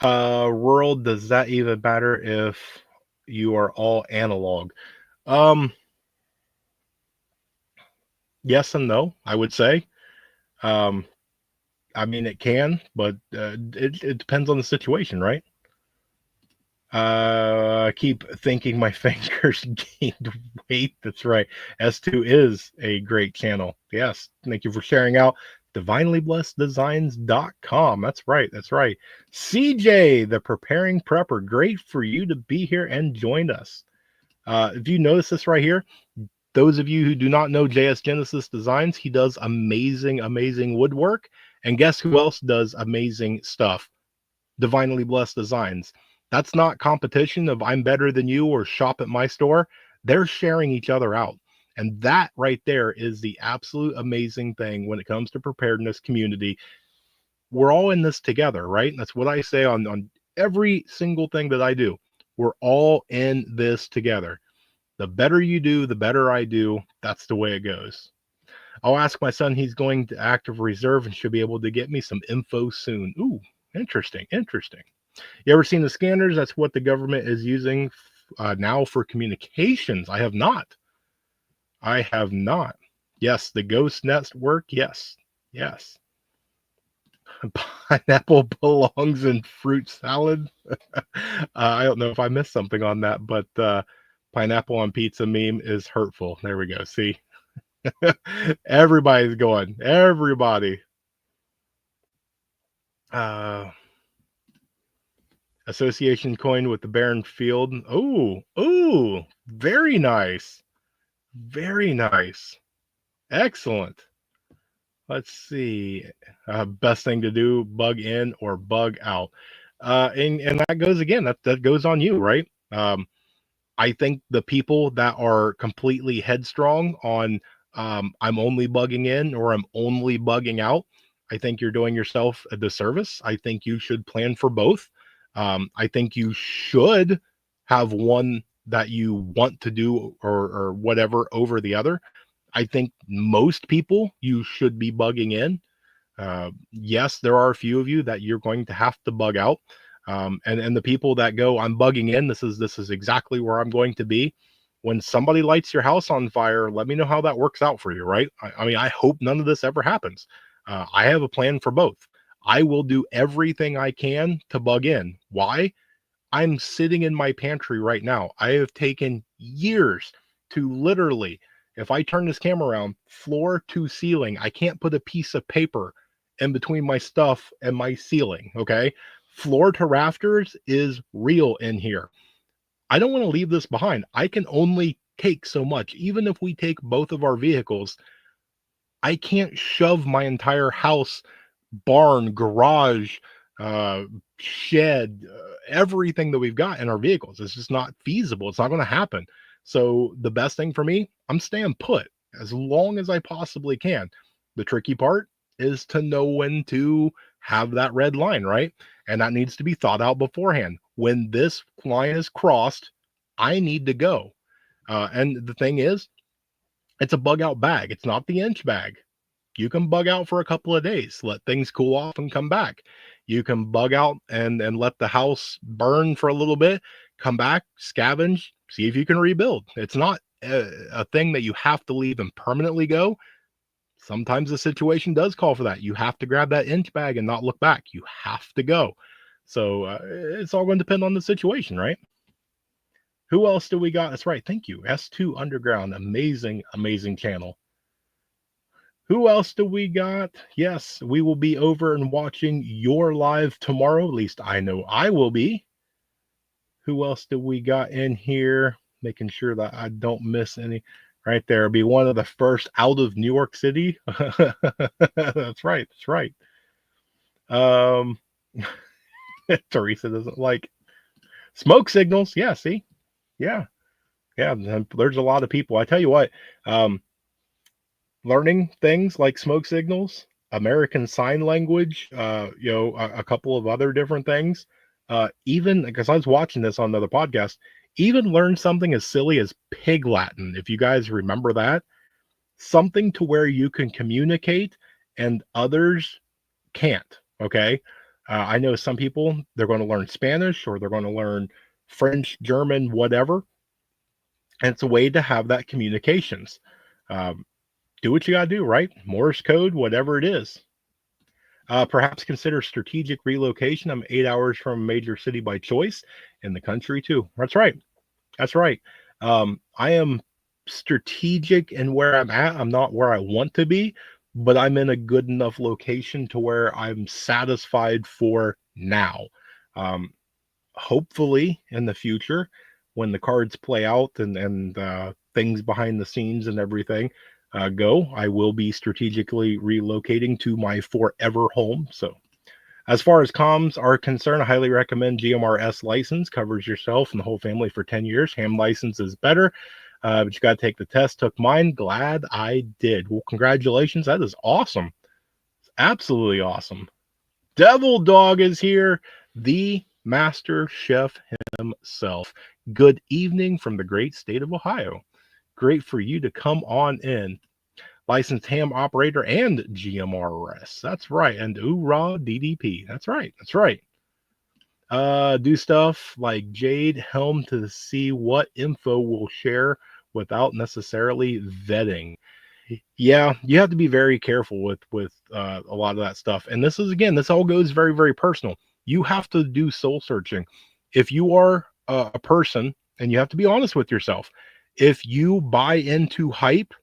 Rural, does that even matter if you are all analog? Yes and no, I would say. I mean, it can, but it depends on the situation, right? I keep thinking my fingers gained weight. That's right. S2 is a great channel. Yes. Thank you for sharing out. DivinelyBlessedDesigns.com. That's right. That's right. CJ, the Preparing Prepper. Great for you to be here and join us. If you notice this right here, those of you who do not know JS Genesis Designs, he does amazing, amazing woodwork. And guess who else does amazing stuff? Divinely Blessed Designs. That's not competition of I'm better than you or shop at my store. They're sharing each other out. And that right there is the absolute amazing thing when it comes to preparedness community. We're all in this together, right? That's what I say on every single thing that I do. We're all in this together. The better you do, the better I do. That's the way it goes. I'll ask my son. He's going to active reserve and should be able to get me some info soon. Ooh, interesting, interesting. You ever seen the scanners? That's what the government is using now for communications. I have not. I have not. Yes, the ghost nest work. Yes, yes. Pineapple belongs in fruit salad. I don't know if I missed something on that, but pineapple on pizza meme is hurtful. There we go. See, everybody's going. Everybody. Association coin with the barren field. Oh, very nice. Very nice. Excellent. Let's see. Best thing to do, bug in or bug out. And that goes again, that goes on you, right? I think the people that are completely headstrong on I'm only bugging in or I'm only bugging out, I think you're doing yourself a disservice. I think you should plan for both. I think you should have one that you want to do or whatever over the other. I think most people you should be bugging in. Yes, there are a few of you that you're going to have to bug out. And the people that go, I'm bugging in, this is exactly where I'm going to be. When somebody lights your house on fire, let me know how that works out for you, right? I mean, I hope none of this ever happens. I have a plan for both. I will do everything I can to bug in. Why? I'm sitting in my pantry right now. I have taken years to literally, if I turn this camera around, floor to ceiling, I can't put a piece of paper in between my stuff and my ceiling. Okay. Floor to rafters is real in here. I don't want to leave this behind. I can only take so much. Even if we take both of our vehicles, I can't shove my entire house, barn, garage, uh, shed, everything that we've got in our vehicles. It's just not feasible. It's not going to happen. So the best thing for me, I'm staying put as long as I possibly can. The tricky part is to know when to have that red line, right? And that needs to be thought out beforehand. When this line is crossed, I need to go. And the thing is, it's a bug out bag. It's not the inch bag. You can bug out for a couple of days, let things cool off and come back. You can bug out and let the house burn for a little bit, come back, scavenge, see if you can rebuild. It's not a thing that you have to leave and permanently go. Sometimes the situation does call for that. You have to grab that inch bag and not look back. You have to go. So it's all going to depend on the situation, right? Who else do we got? That's right. Thank you. S2 Underground. Amazing, amazing channel. Who else do we got? Yes, we will be over and watching your live tomorrow. At least I know I will be. Who else do we got in here? Making sure that I don't miss any. Right there. It'll be one of the first out of New York City. That's right. That's right. Teresa doesn't like smoke signals. Yeah, see? Yeah. Yeah. There's a lot of people. I tell you what, learning things like smoke signals, American Sign Language, a couple of other different things. Even because I was watching this on another podcast, even learn something as silly as Pig Latin. If you guys remember that, something to where you can communicate and others can't. Okay. I know some people, they're going to learn Spanish or they're going to learn French, German, whatever. And it's a way to have that communications. Um, do what you got to do, right? Morse code, whatever it is. Perhaps consider strategic relocation. I'm 8 hours from a major city by choice in the country, too. That's right. That's right. I am strategic in where I'm at. I'm not where I want to be, but I'm in a good enough location to where I'm satisfied for now. Hopefully, in the future, when the cards play out and things behind the scenes and everything, I will be strategically relocating to my forever home. So, as far as comms are concerned, I highly recommend GMRS license. Covers yourself and the whole family for 10 years. Ham license is better, but you got to take the test. Took mine. Glad I did. Well, congratulations. That is awesome. It's absolutely awesome. Devil Dog is here. The master chef himself. Good evening from the great state of Ohio. Great for you to come on in. Licensed ham operator and GMRS. That's right. And hoorah, DDP. That's right. That's right. Do stuff like Jade Helm to see what info we'll share without necessarily vetting. Yeah, you have to be very careful with a lot of that stuff. And this is, again, this all goes very, very personal. You have to do soul searching. If you are a person, and you have to be honest with yourself, if you buy into hype,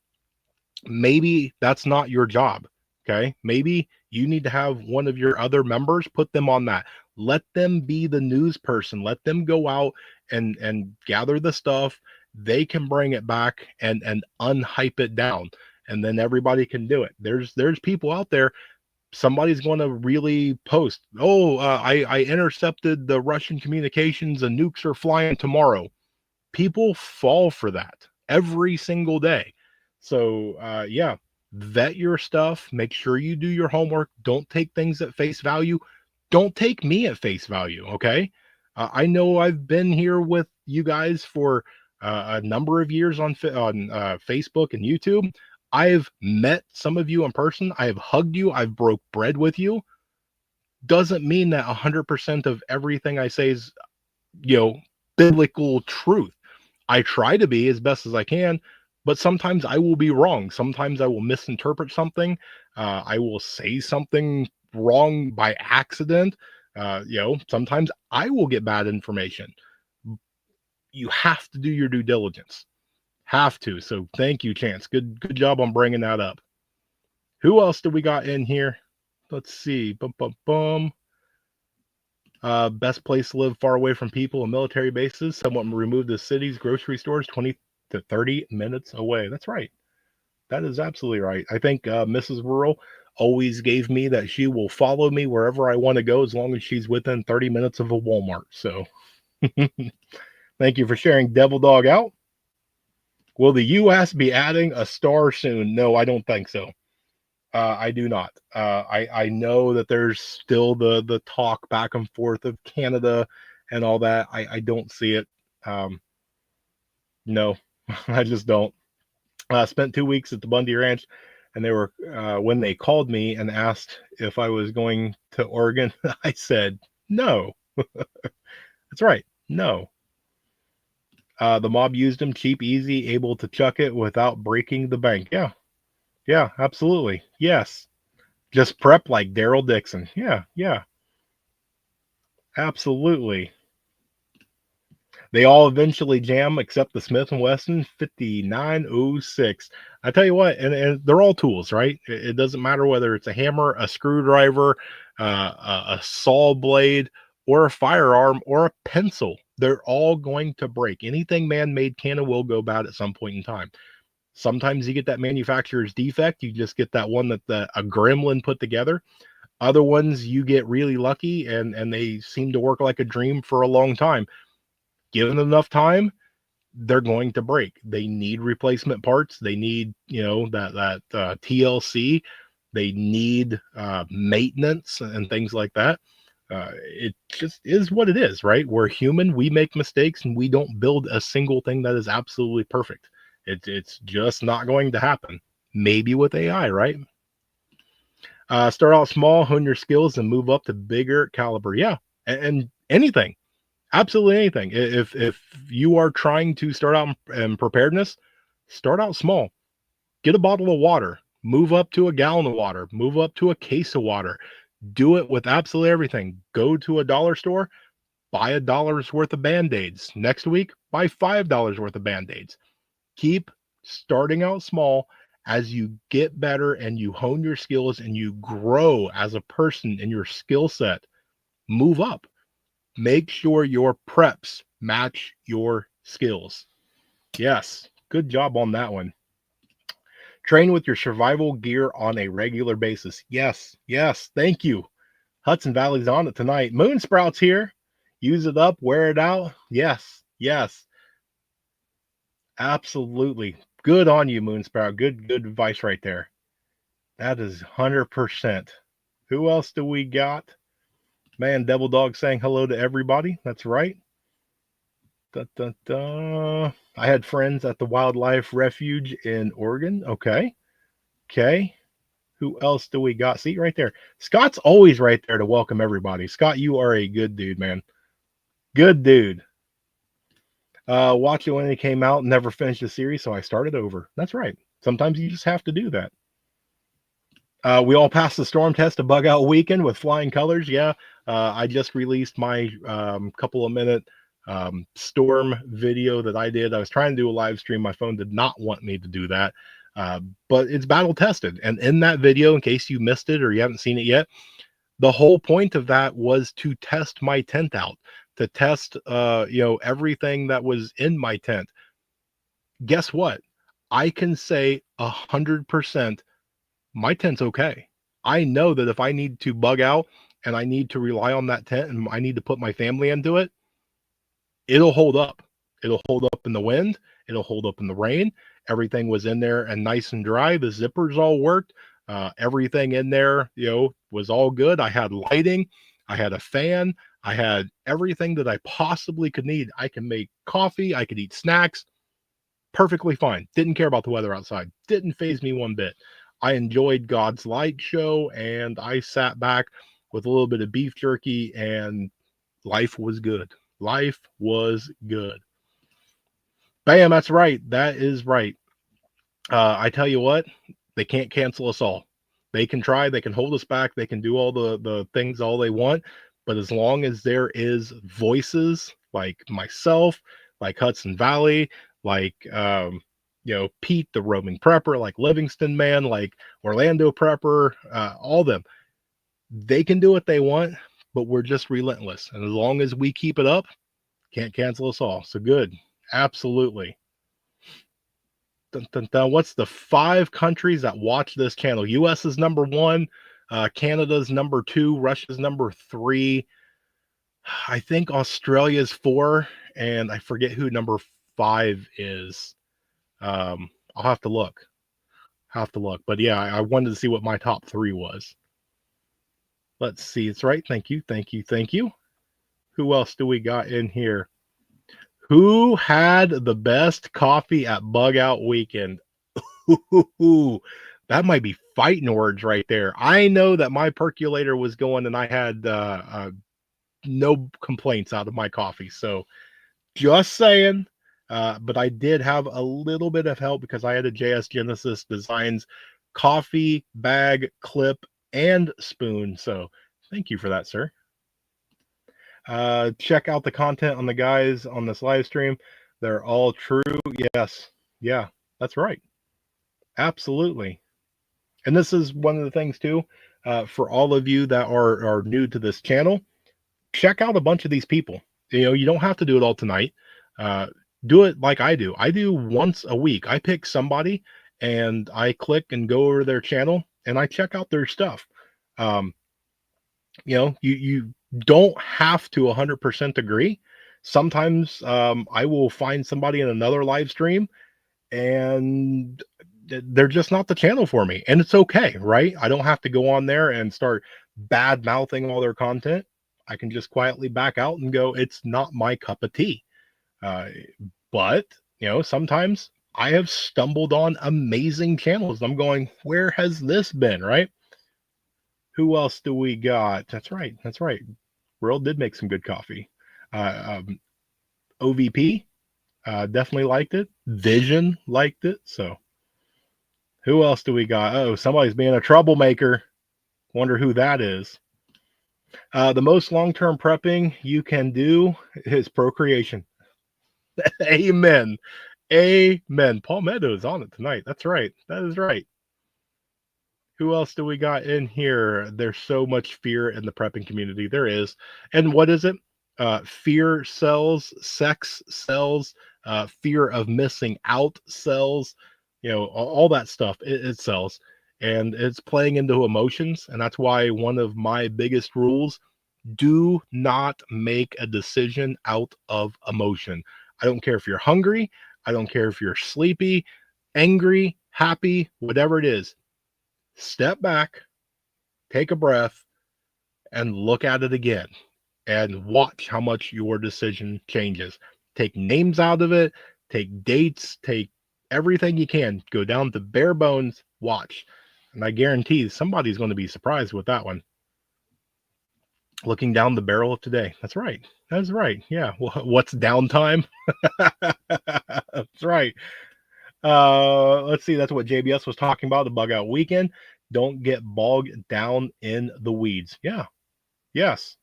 maybe that's not your job. Okay. Maybe you need to have one of your other members put them on that. Let them be the news person. Let them go out and gather the stuff. They can bring it back and unhype it down. And then everybody can do it. There's people out there. Somebody's going to really post, I intercepted the Russian communications and nukes are flying tomorrow. People fall for that every single day. So, yeah, vet your stuff. Make sure you do your homework. Don't take things at face value. Don't take me at face value. Okay. I know I've been here with you guys for a number of years on Facebook and YouTube. I've met some of you in person. I have hugged you. I've broke bread with you. Doesn't mean that 100% of everything I say is, biblical truth. I try to be as best as I can, but sometimes I will be wrong. Sometimes I will misinterpret something. I will say something wrong by accident. Sometimes I will get bad information. You have to do your due diligence. Have to. So thank you, Chance. Good job on bringing that up. Who else do we got in here? Let's see. Bum, bum, bum. Best place to live far away from people and military bases. Somewhat removed the city's grocery stores 20 to 30 minutes away. That's right. That is absolutely right. I think Mrs. Rural always gave me that she will follow me wherever I want to go as long as she's within 30 minutes of a Walmart. So thank you for sharing. Devil Dog out. Will the U.S. be adding a star soon? No, I don't think so. I do not. I know that there's still the talk back and forth of Canada and all that. I don't see it. No, I just don't. I spent 2 weeks at the Bundy Ranch, and they were when they called me and asked if I was going to Oregon, I said no. That's right, no. The mob used him cheap, easy, able to chuck it without breaking the bank. Yeah, absolutely. Yes. Just prep like Daryl Dixon. Yeah, absolutely. They all eventually jam except the Smith & Wesson 5906. I tell you what, and they're all tools, right? It doesn't matter whether it's a hammer, a screwdriver, a saw blade, or a firearm, or a pencil. They're all going to break. Anything man-made can and will go bad at some point in time. Sometimes you get that manufacturer's defect. You just get that one that a gremlin put together. Other ones you get really lucky and they seem to work like a dream for a long time. Given enough time, they're going to break. They need replacement parts. They need, that TLC. They need maintenance and things like that. It just is what it is, right? We're human. We make mistakes, and we don't build a single thing that is absolutely perfect. It's just not going to happen. Maybe with AI, right? Start out small, hone your skills, and move up to bigger caliber. Yeah, and anything, absolutely anything. If you are trying to start out in preparedness, start out small. Get a bottle of water. Move up to a gallon of water. Move up to a case of water. Do it with absolutely everything. Go to a dollar store, buy $1 worth of Band-Aids. Next week, buy $5 worth of Band-Aids. Keep starting out small. As you get better and you hone your skills and you grow as a person in your skill set, move up. Make sure your preps match your skills. Yes, good job on that one. Train with your survival gear on a regular basis. Yes, thank you. Hudson Valley's on it tonight. Moon Sprout's here. Use it up, wear it out. Yes, absolutely. Good on you, Moonsprout. Good advice right there. That is 100%. Who else do we got? Man, Devil Dog saying hello to everybody. That's right. Da, da, da. I had friends at the Wildlife Refuge in Oregon. Okay. Who else do we got? See, right there. Scott's always right there to welcome everybody. Scott, you are a good dude, man. Good dude. Watch it when it came out, never finished the series, so I started over. That's right. Sometimes you just have to do that. We all passed the storm test of Bug Out Weekend with flying colors. Yeah, I just released my couple of minute storm video that I did. I was trying to do a live stream. My phone did not want me to do that, but it's battle tested. And in that video, in case you missed it or you haven't seen it yet, the whole point of that was to test my tent out, to test everything that was in my tent. Guess what? I can say 100% my tent's okay. I know that if I need to bug out and I need to rely on that tent and I need to put my family into it, it'll hold up. It'll hold up in the wind. It'll hold up in the rain. Everything was in there and nice and dry. The zippers all worked. Everything in there, was all good. I had lighting. I had a fan. I had everything that I possibly could need. I can make coffee. I could eat snacks. Perfectly fine. Didn't care about the weather outside. Didn't faze me one bit. I enjoyed God's Light show, and I sat back with a little bit of beef jerky, and life was good. Life was good. Bam, that's right. That is right. I tell you what, they can't cancel us all. They can try, they can hold us back, they can do all the things all they want, but as long as there is voices like myself, like Hudson Valley, like Pete the roaming prepper, like Livingston Man, like Orlando prepper, all them, they can do what they want, but we're just relentless. And as long as we keep it up, can't cancel us all. So good. Absolutely. Dun, dun, dun. What's the 5 countries that watch this channel? US is number 1, Canada's number 2, Russia's number 3. I think Australia's 4, and I forget who number 5 is. I'll have to look. But yeah, I wanted to see what my top 3 was. Let's see. It's right. Thank you. Thank you. Thank you. Who else do we got in here? Who had the best coffee at Bug Out Weekend? Ooh, that might be fighting words right there. I know that my percolator was going and I had no complaints out of my coffee. So just saying. But I did have a little bit of help because I had a JS Genesis Designs coffee bag, clip, and spoon. So thank you for that, sir. Check out the content on the guys on this live stream. They're all true. Yes. Yeah, that's right. Absolutely. And this is one of the things too, for all of you that are new to this channel, check out a bunch of these people. You don't have to do it all tonight. Do it like I do. I do once a week. I pick somebody and I click and go over their channel and I check out their stuff. You don't have to 100% agree. Sometimes I will find somebody in another live stream and they're just not the channel for me, and it's okay, right? I don't have to go on there and start bad mouthing all their content. I can just quietly back out and go, it's not my cup of tea. But sometimes I have stumbled on amazing channels. I'm going, where has this been, right? Who else do we got? That's right. World did make some good coffee. OVP definitely liked it. Vision liked it. So who else do we got? Oh, somebody's being a troublemaker. Wonder who that is. The most long-term prepping you can do is procreation. Amen. Amen. Paul Meadows on it tonight. That's right. That is right. Who else do we got in here? There's so much fear in the prepping community. There is. And what is it? Fear sells, sex sells, fear of missing out sells, all that stuff. It sells. And it's playing into emotions. And that's why one of my biggest rules, do not make a decision out of emotion. I don't care if you're hungry. I don't care if you're sleepy, angry, happy, whatever it is. Step back, take a breath, and look at it again and watch how much your decision changes. Take names out of it, take dates, take everything you can. Go down to bare bones, watch. And I guarantee somebody's going to be surprised with that one. Looking down the barrel of today. That's right. That's right. Yeah. What's downtime? That's right. Let's see. That's what JBS was talking about, the bug out weekend. Don't get bogged down in the weeds. Yeah. Yes.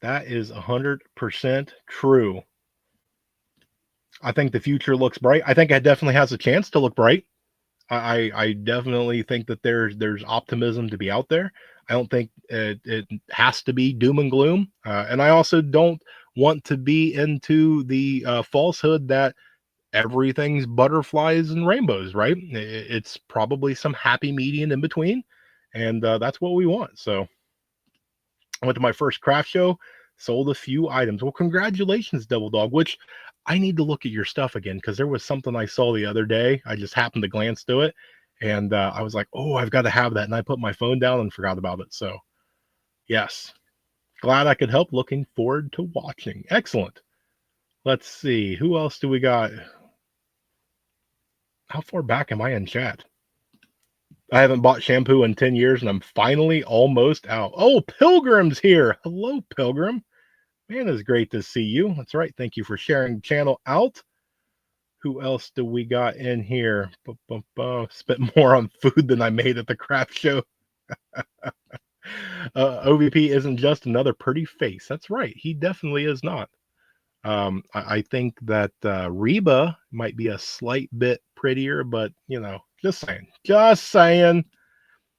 That is 100% true. I think the future looks bright. I think it definitely has a chance to look bright. I definitely think that there's optimism to be out there. I don't think it has to be doom and gloom. And I also don't want to be into the falsehood that everything's butterflies and rainbows, right? It's probably some happy median in between. And that's what we want. So I went to my first craft show, sold a few items. Well, congratulations, Devil Dog, which I need to look at your stuff again because there was something I saw the other day. I just happened to glance to it and I was like, oh, I've got to have that. And I put my phone down and forgot about it. So, yes, glad I could help. Looking forward to watching. Excellent. Let's see. Who else do we got? How far back am I in chat? I haven't bought shampoo in 10 years and I'm finally almost out. Oh, Pilgrim's here. Hello, Pilgrim. Man, it's great to see you. That's right. Thank you for sharing the channel out. Who else do we got in here? Spent more on food than I made at the craft show. OVP isn't just another pretty face. That's right. He definitely is not. I think that Reba might be a slight bit prettier, but just saying. Just saying.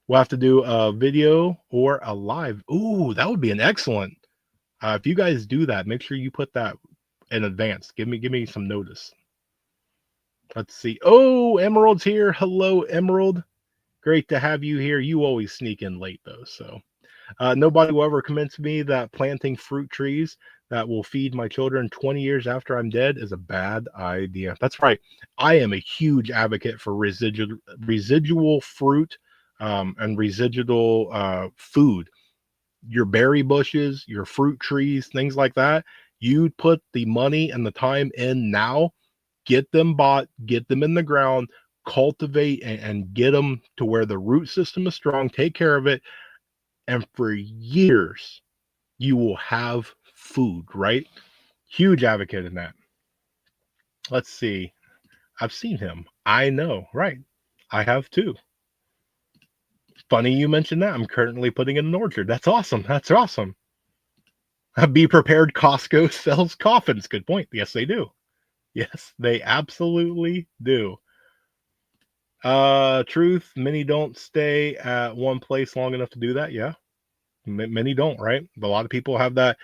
We'll have to do a video or a live. Ooh, that would be an excellent. If you guys do that, make sure you put that in advance. Give me some notice. Let's see. Oh, Emerald's here. Hello, Emerald. Great to have you here. You always sneak in late though, so nobody will ever convince me that planting fruit trees that will feed my children 20 years after I'm dead is a bad idea. That's right. I am a huge advocate for residual fruit and residual food. Your berry bushes, your fruit trees, things like that. You put the money and the time in now, get them bought, get them in the ground, cultivate and get them to where the root system is strong, take care of it, and for years you will have food, right? Huge advocate in that. Let's see. I've seen him. I know, right? I have too. Funny you mentioned that. I'm currently putting in an orchard. That's awesome. That's awesome. Be prepared. Costco sells coffins. Good point. Yes, they do. Yes, they absolutely do. Truth. Many don't stay at one place long enough to do that. Yeah, many don't, right? A lot of people have that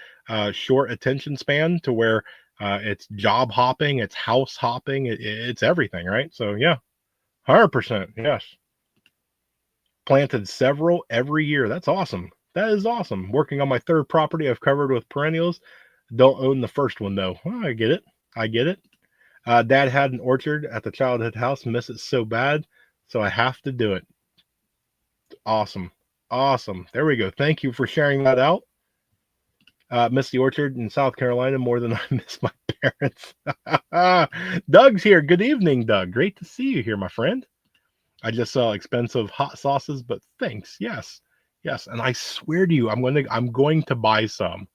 short attention span to where it's job hopping, it's house hopping, it's everything, right? So yeah, 100%. Yes. Planted several every year. That's awesome. That is awesome. Working on my third property I've covered with perennials. Don't own the first one though. Well, I get it. I get it. Dad had an orchard at the childhood house. Miss it so bad, so I have to do it. Awesome. Awesome. There we go. Thank you for sharing that out. Miss the orchard in South Carolina more than I miss my parents. Doug's here. Good evening, Doug. Great to see you here, my friend. I just saw expensive hot sauces, but thanks. Yes. Yes. And I swear to you, I'm going to buy some.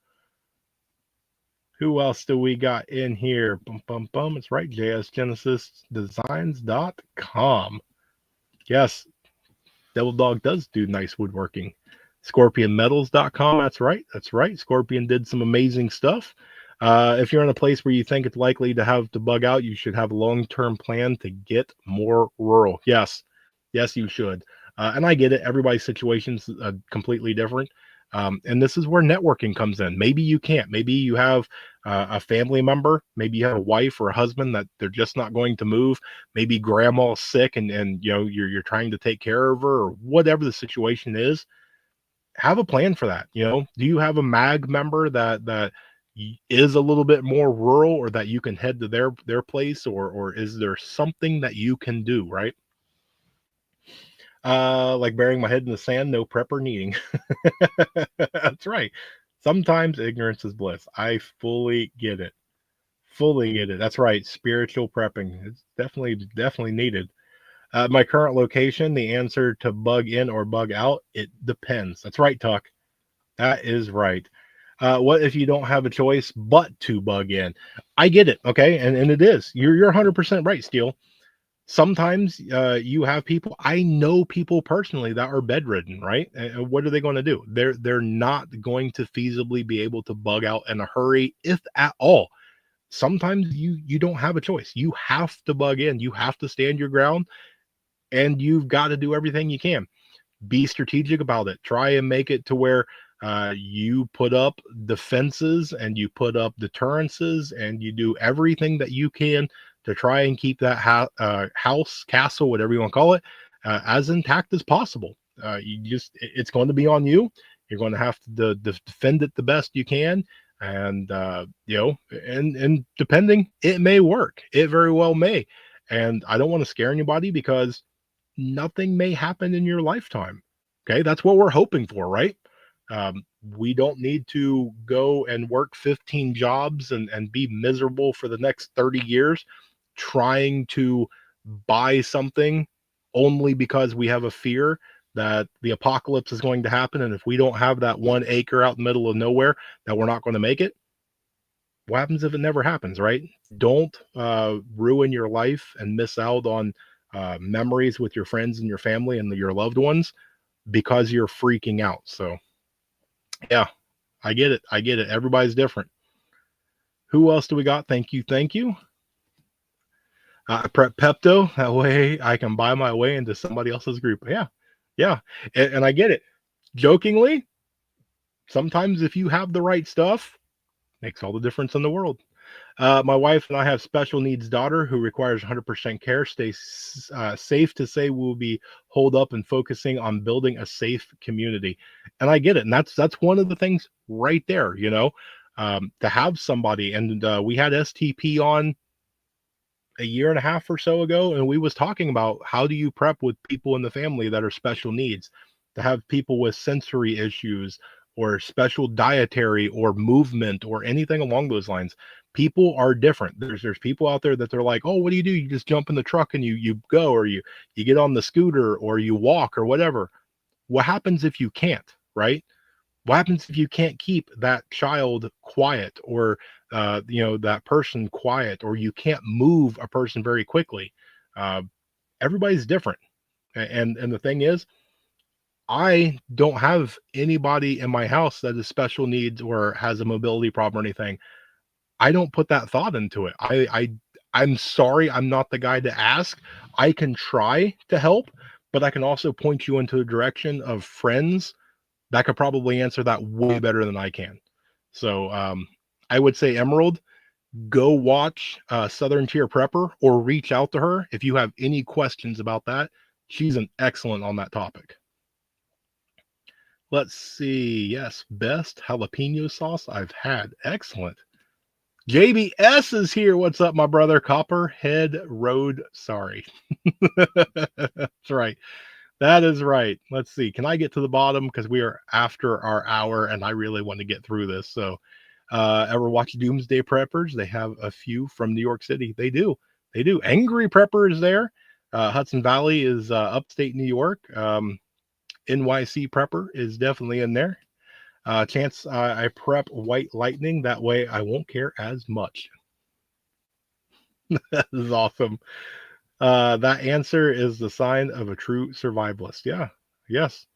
Who else do we got in here? Bum bum bum. It's right, jsgenesisdesigns.com. Yes, Devil Dog does do nice woodworking. ScorpionMetals.com. That's right. That's right. Scorpion did some amazing stuff. If you're in a place where you think it's likely to have to bug out, you should have a long-term plan to get more rural. Yes. Yes, you should. And I get it. Everybody's situation's completely different. And this is where networking comes in. Maybe you can't. Maybe you have a family member. Maybe you have a wife or a husband that they're just not going to move. Maybe grandma's sick and you're trying to take care of her or whatever the situation is. Have a plan for that. Do you have a MAG member that is a little bit more rural, or that you can head to their place, or is there something that you can do, right? Like burying my head in the sand, no prep or needing. That's right. Sometimes ignorance is bliss. I fully get it. Fully get it. That's right. Spiritual prepping. It's definitely needed. My current location, the answer to bug in or bug out, it depends. That's right, Tuck. That is right. What if you don't have a choice but to bug in? I get it. Okay. And it is. You're 100% right, Steele. Sometimes you have people. I know people personally that are bedridden, right? And what are they going to do? They're not going to feasibly be able to bug out in a hurry, if at all. Sometimes you don't have a choice. You have to bug in. You have to stand your ground, and you've got to do everything you can. Be strategic about it. Try and make it to where you put up defenses and you put up deterrences and you do everything that you can to try and keep that house, castle, whatever you want to call it, as intact as possible. It's going to be on you. You're going to have to defend it the best you can. And, and depending, it may work. It very well may. And I don't want to scare anybody, because nothing may happen in your lifetime. Okay. That's what we're hoping for, right? We don't need to go and work 15 jobs and be miserable for the next 30 years trying to buy something only because we have a fear that the apocalypse is going to happen. And if we don't have that 1 acre out in the middle of nowhere, that we're not going to make it. what happens if it never happens, right? Don't ruin your life and miss out on memories with your friends and your family and your loved ones because you're freaking out. So, yeah, I get it. I get it. Everybody's different. Who else do we got? Thank you. Thank you. I prep Pepto. That way I can buy my way into somebody else's group. Yeah. Yeah. And I get it. Jokingly, sometimes if you have the right stuff, makes all the difference in the world. My wife and I have special needs daughter who requires 100% care. Stay safe to say we'll be holed up and focusing on building a safe community. And I get it. And that's one of the things right there, to have somebody. And we had STP on a year and a half or so ago, and we was talking about how do you prep with people in the family that are special needs, to have people with sensory issues or special dietary or movement or anything along those lines. People are different. There's people out there that they're like, oh, what do? You just jump in the truck and you go, or you get on the scooter, or you walk, or whatever. What happens if you can't, right? What happens if you can't keep that child quiet, or that person quiet, or you can't move a person very quickly? uh, Everybody's different. And the thing is, I don't have anybody in my house that is special needs or has a mobility problem or anything. I don't put that thought into it. I'm sorry, I'm not the guy to ask. I can try to help, but I can also point you into the direction of friends that could probably answer that way better than I can. So I would say, Emerald, go watch Southern Tier Prepper, or reach out to her if you have any questions about that. She's an excellent on that topic. Let's see. Yes, best jalapeno sauce I've had. Excellent. JBS is here. What's up, my brother? Copperhead Road. Sorry. That's right. That is right. Let's see. Can I get to the bottom? Because we are after our hour and I really want to get through this. So, ever watch Doomsday Preppers? They have a few from New York City. They do. They do. Angry Prepper is there. Hudson Valley is upstate New York. NYC Prepper is definitely in there. Chance I prep White Lightning. That way I won't care as much. That is awesome. That answer is the sign of a true survivalist. Yeah. Yes.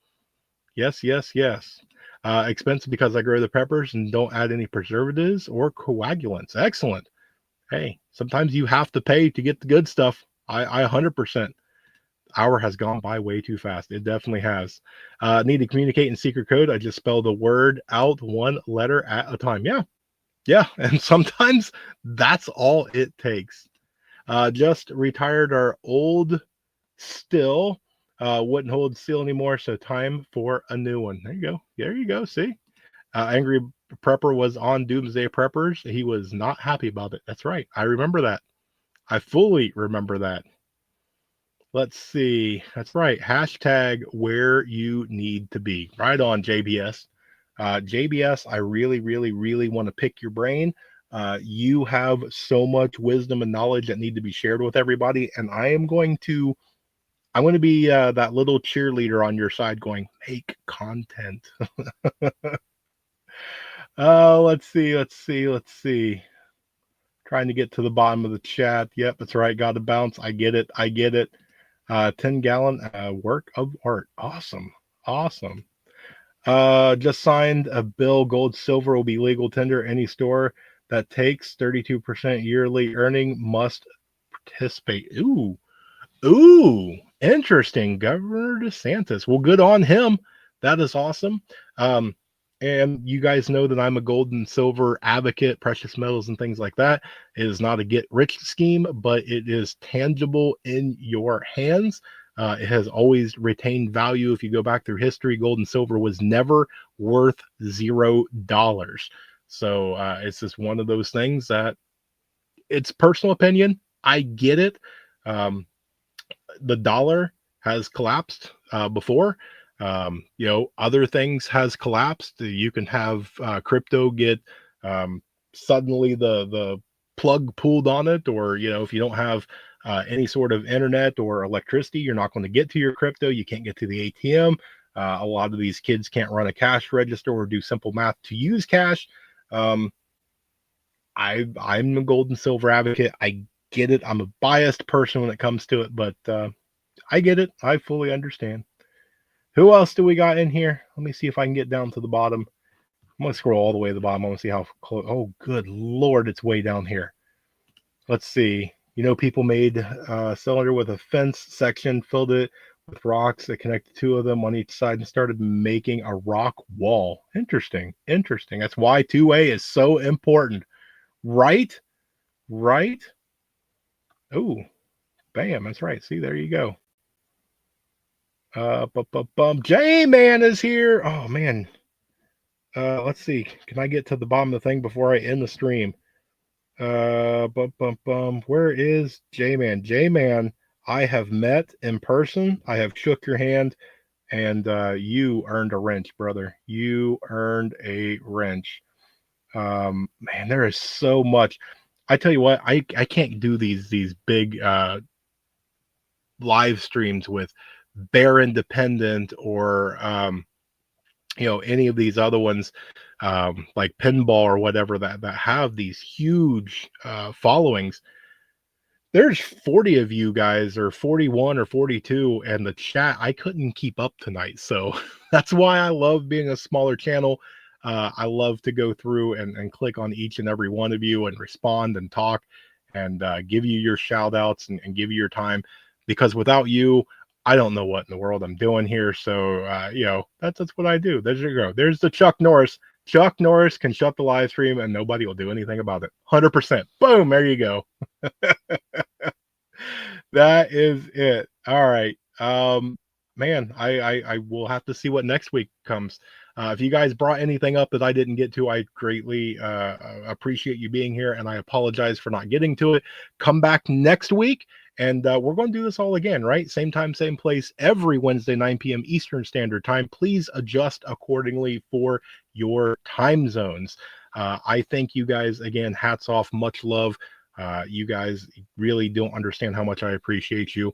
Yes. Yes. Yes. Expensive because I grow the peppers and don't add any preservatives or coagulants. Excellent. Hey, sometimes you have to pay to get the good stuff. I 100%. Hour has gone by way too fast. It definitely has. Need to communicate in secret code. I just spell the word out one letter at a time. Yeah. Yeah. And sometimes that's all it takes. Just retired our old still. Wouldn't hold steel anymore, so time for a new one. There you go. There you go. See? Angry Prepper was on Doomsday Preppers. He was not happy about it. That's right. I remember that. I fully remember that. Let's see. That's right. Hashtag where you need to be. Right on, JBS. JBS, I really, really, really want to pick your brain. You have so much wisdom and knowledge that need to be shared with everybody, and I'm going to be that little cheerleader on your side, going make content. Let's see, let's see, let's see. Trying to get to the bottom of the chat. Yep, that's right. Got to bounce. I get it. I get it. 10-gallon work of art. Awesome. Awesome. Just signed a bill. Gold, silver will be legal tender. Any store that takes 32% yearly earning must participate. Ooh. Ooh. Interesting. Governor DeSantis. Well, good on him. That is awesome. And you guys know that I'm a gold and silver advocate, precious metals and things like that. It is not a get rich scheme, but it is tangible in your hands. It has always retained value. If you go back through history, gold and silver was never worth $0. So it's just one of those things that it's personal opinion. I get it. The dollar has collapsed before. Other things has collapsed. You can have crypto get suddenly the plug pulled on it, or if you don't have any sort of internet or electricity, you're not going to get to your crypto. You can't get to the ATM. A lot of these kids can't run a cash register or do simple math to use cash. I'm a gold and silver advocate. I get it. I'm a biased person when it comes to it, but I get it. I fully understand. Who else do we got in here? Let me see if I can get down to the bottom. I'm gonna scroll all the way to the bottom. I want to see how close. Oh, good lord, it's way down here. Let's see. People made a cylinder with a fence section, filled it with rocks that connected two of them on each side, and started making a rock wall. Interesting. Interesting. That's why 2A is so important. Right? Right? Oh, bam. That's right. See, there you go. J-Man is here. Oh, man. Let's see. Can I get to the bottom of the thing before I end the stream? Where is J-Man? J-Man, I have met in person. I have shook your hand, and you earned a wrench, brother. You earned a wrench. Man, there is so much. I tell you what, I can't do these big live streams with Bear Independent or any of these other ones like pinball or whatever that have these huge followings. There's 40 of you guys, or 41 or 42, and the chat, I couldn't keep up tonight. So that's why I love being a smaller channel. I love to go through and click on each and every one of you and respond and talk and give you your shout outs and give you your time, because without you, I don't know what in the world I'm doing here. So, that's what I do. There's you go. There's the Chuck Norris. Chuck Norris can shut the live stream and nobody will do anything about it. 100%. Boom. There you go. That is it. All right. Man, I will have to see what next week comes. If you guys brought anything up that I didn't get to, I greatly appreciate you being here, and I apologize for not getting to it. Come back next week, and we're going to do this all again, right? Same time, same place, every Wednesday, 9 p.m. Eastern Standard Time. Please adjust accordingly for your time zones. I thank you guys again. Hats off. Much love. You guys really don't understand how much I appreciate you.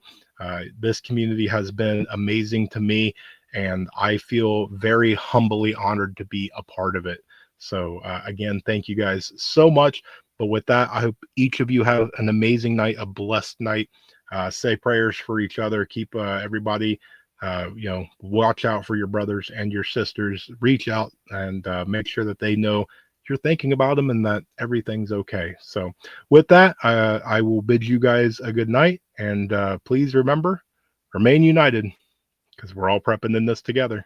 This community has been amazing to me, and I feel very humbly honored to be a part of it. So again, thank you guys so much. But with that, I hope each of you have an amazing night, a blessed night. Say prayers for each other. Keep everybody, watch out for your brothers and your sisters. Reach out and make sure that they know you're thinking about them and that everything's okay. So with that, I will bid you guys a good night, and please remember, remain united, because we're all prepping in this together.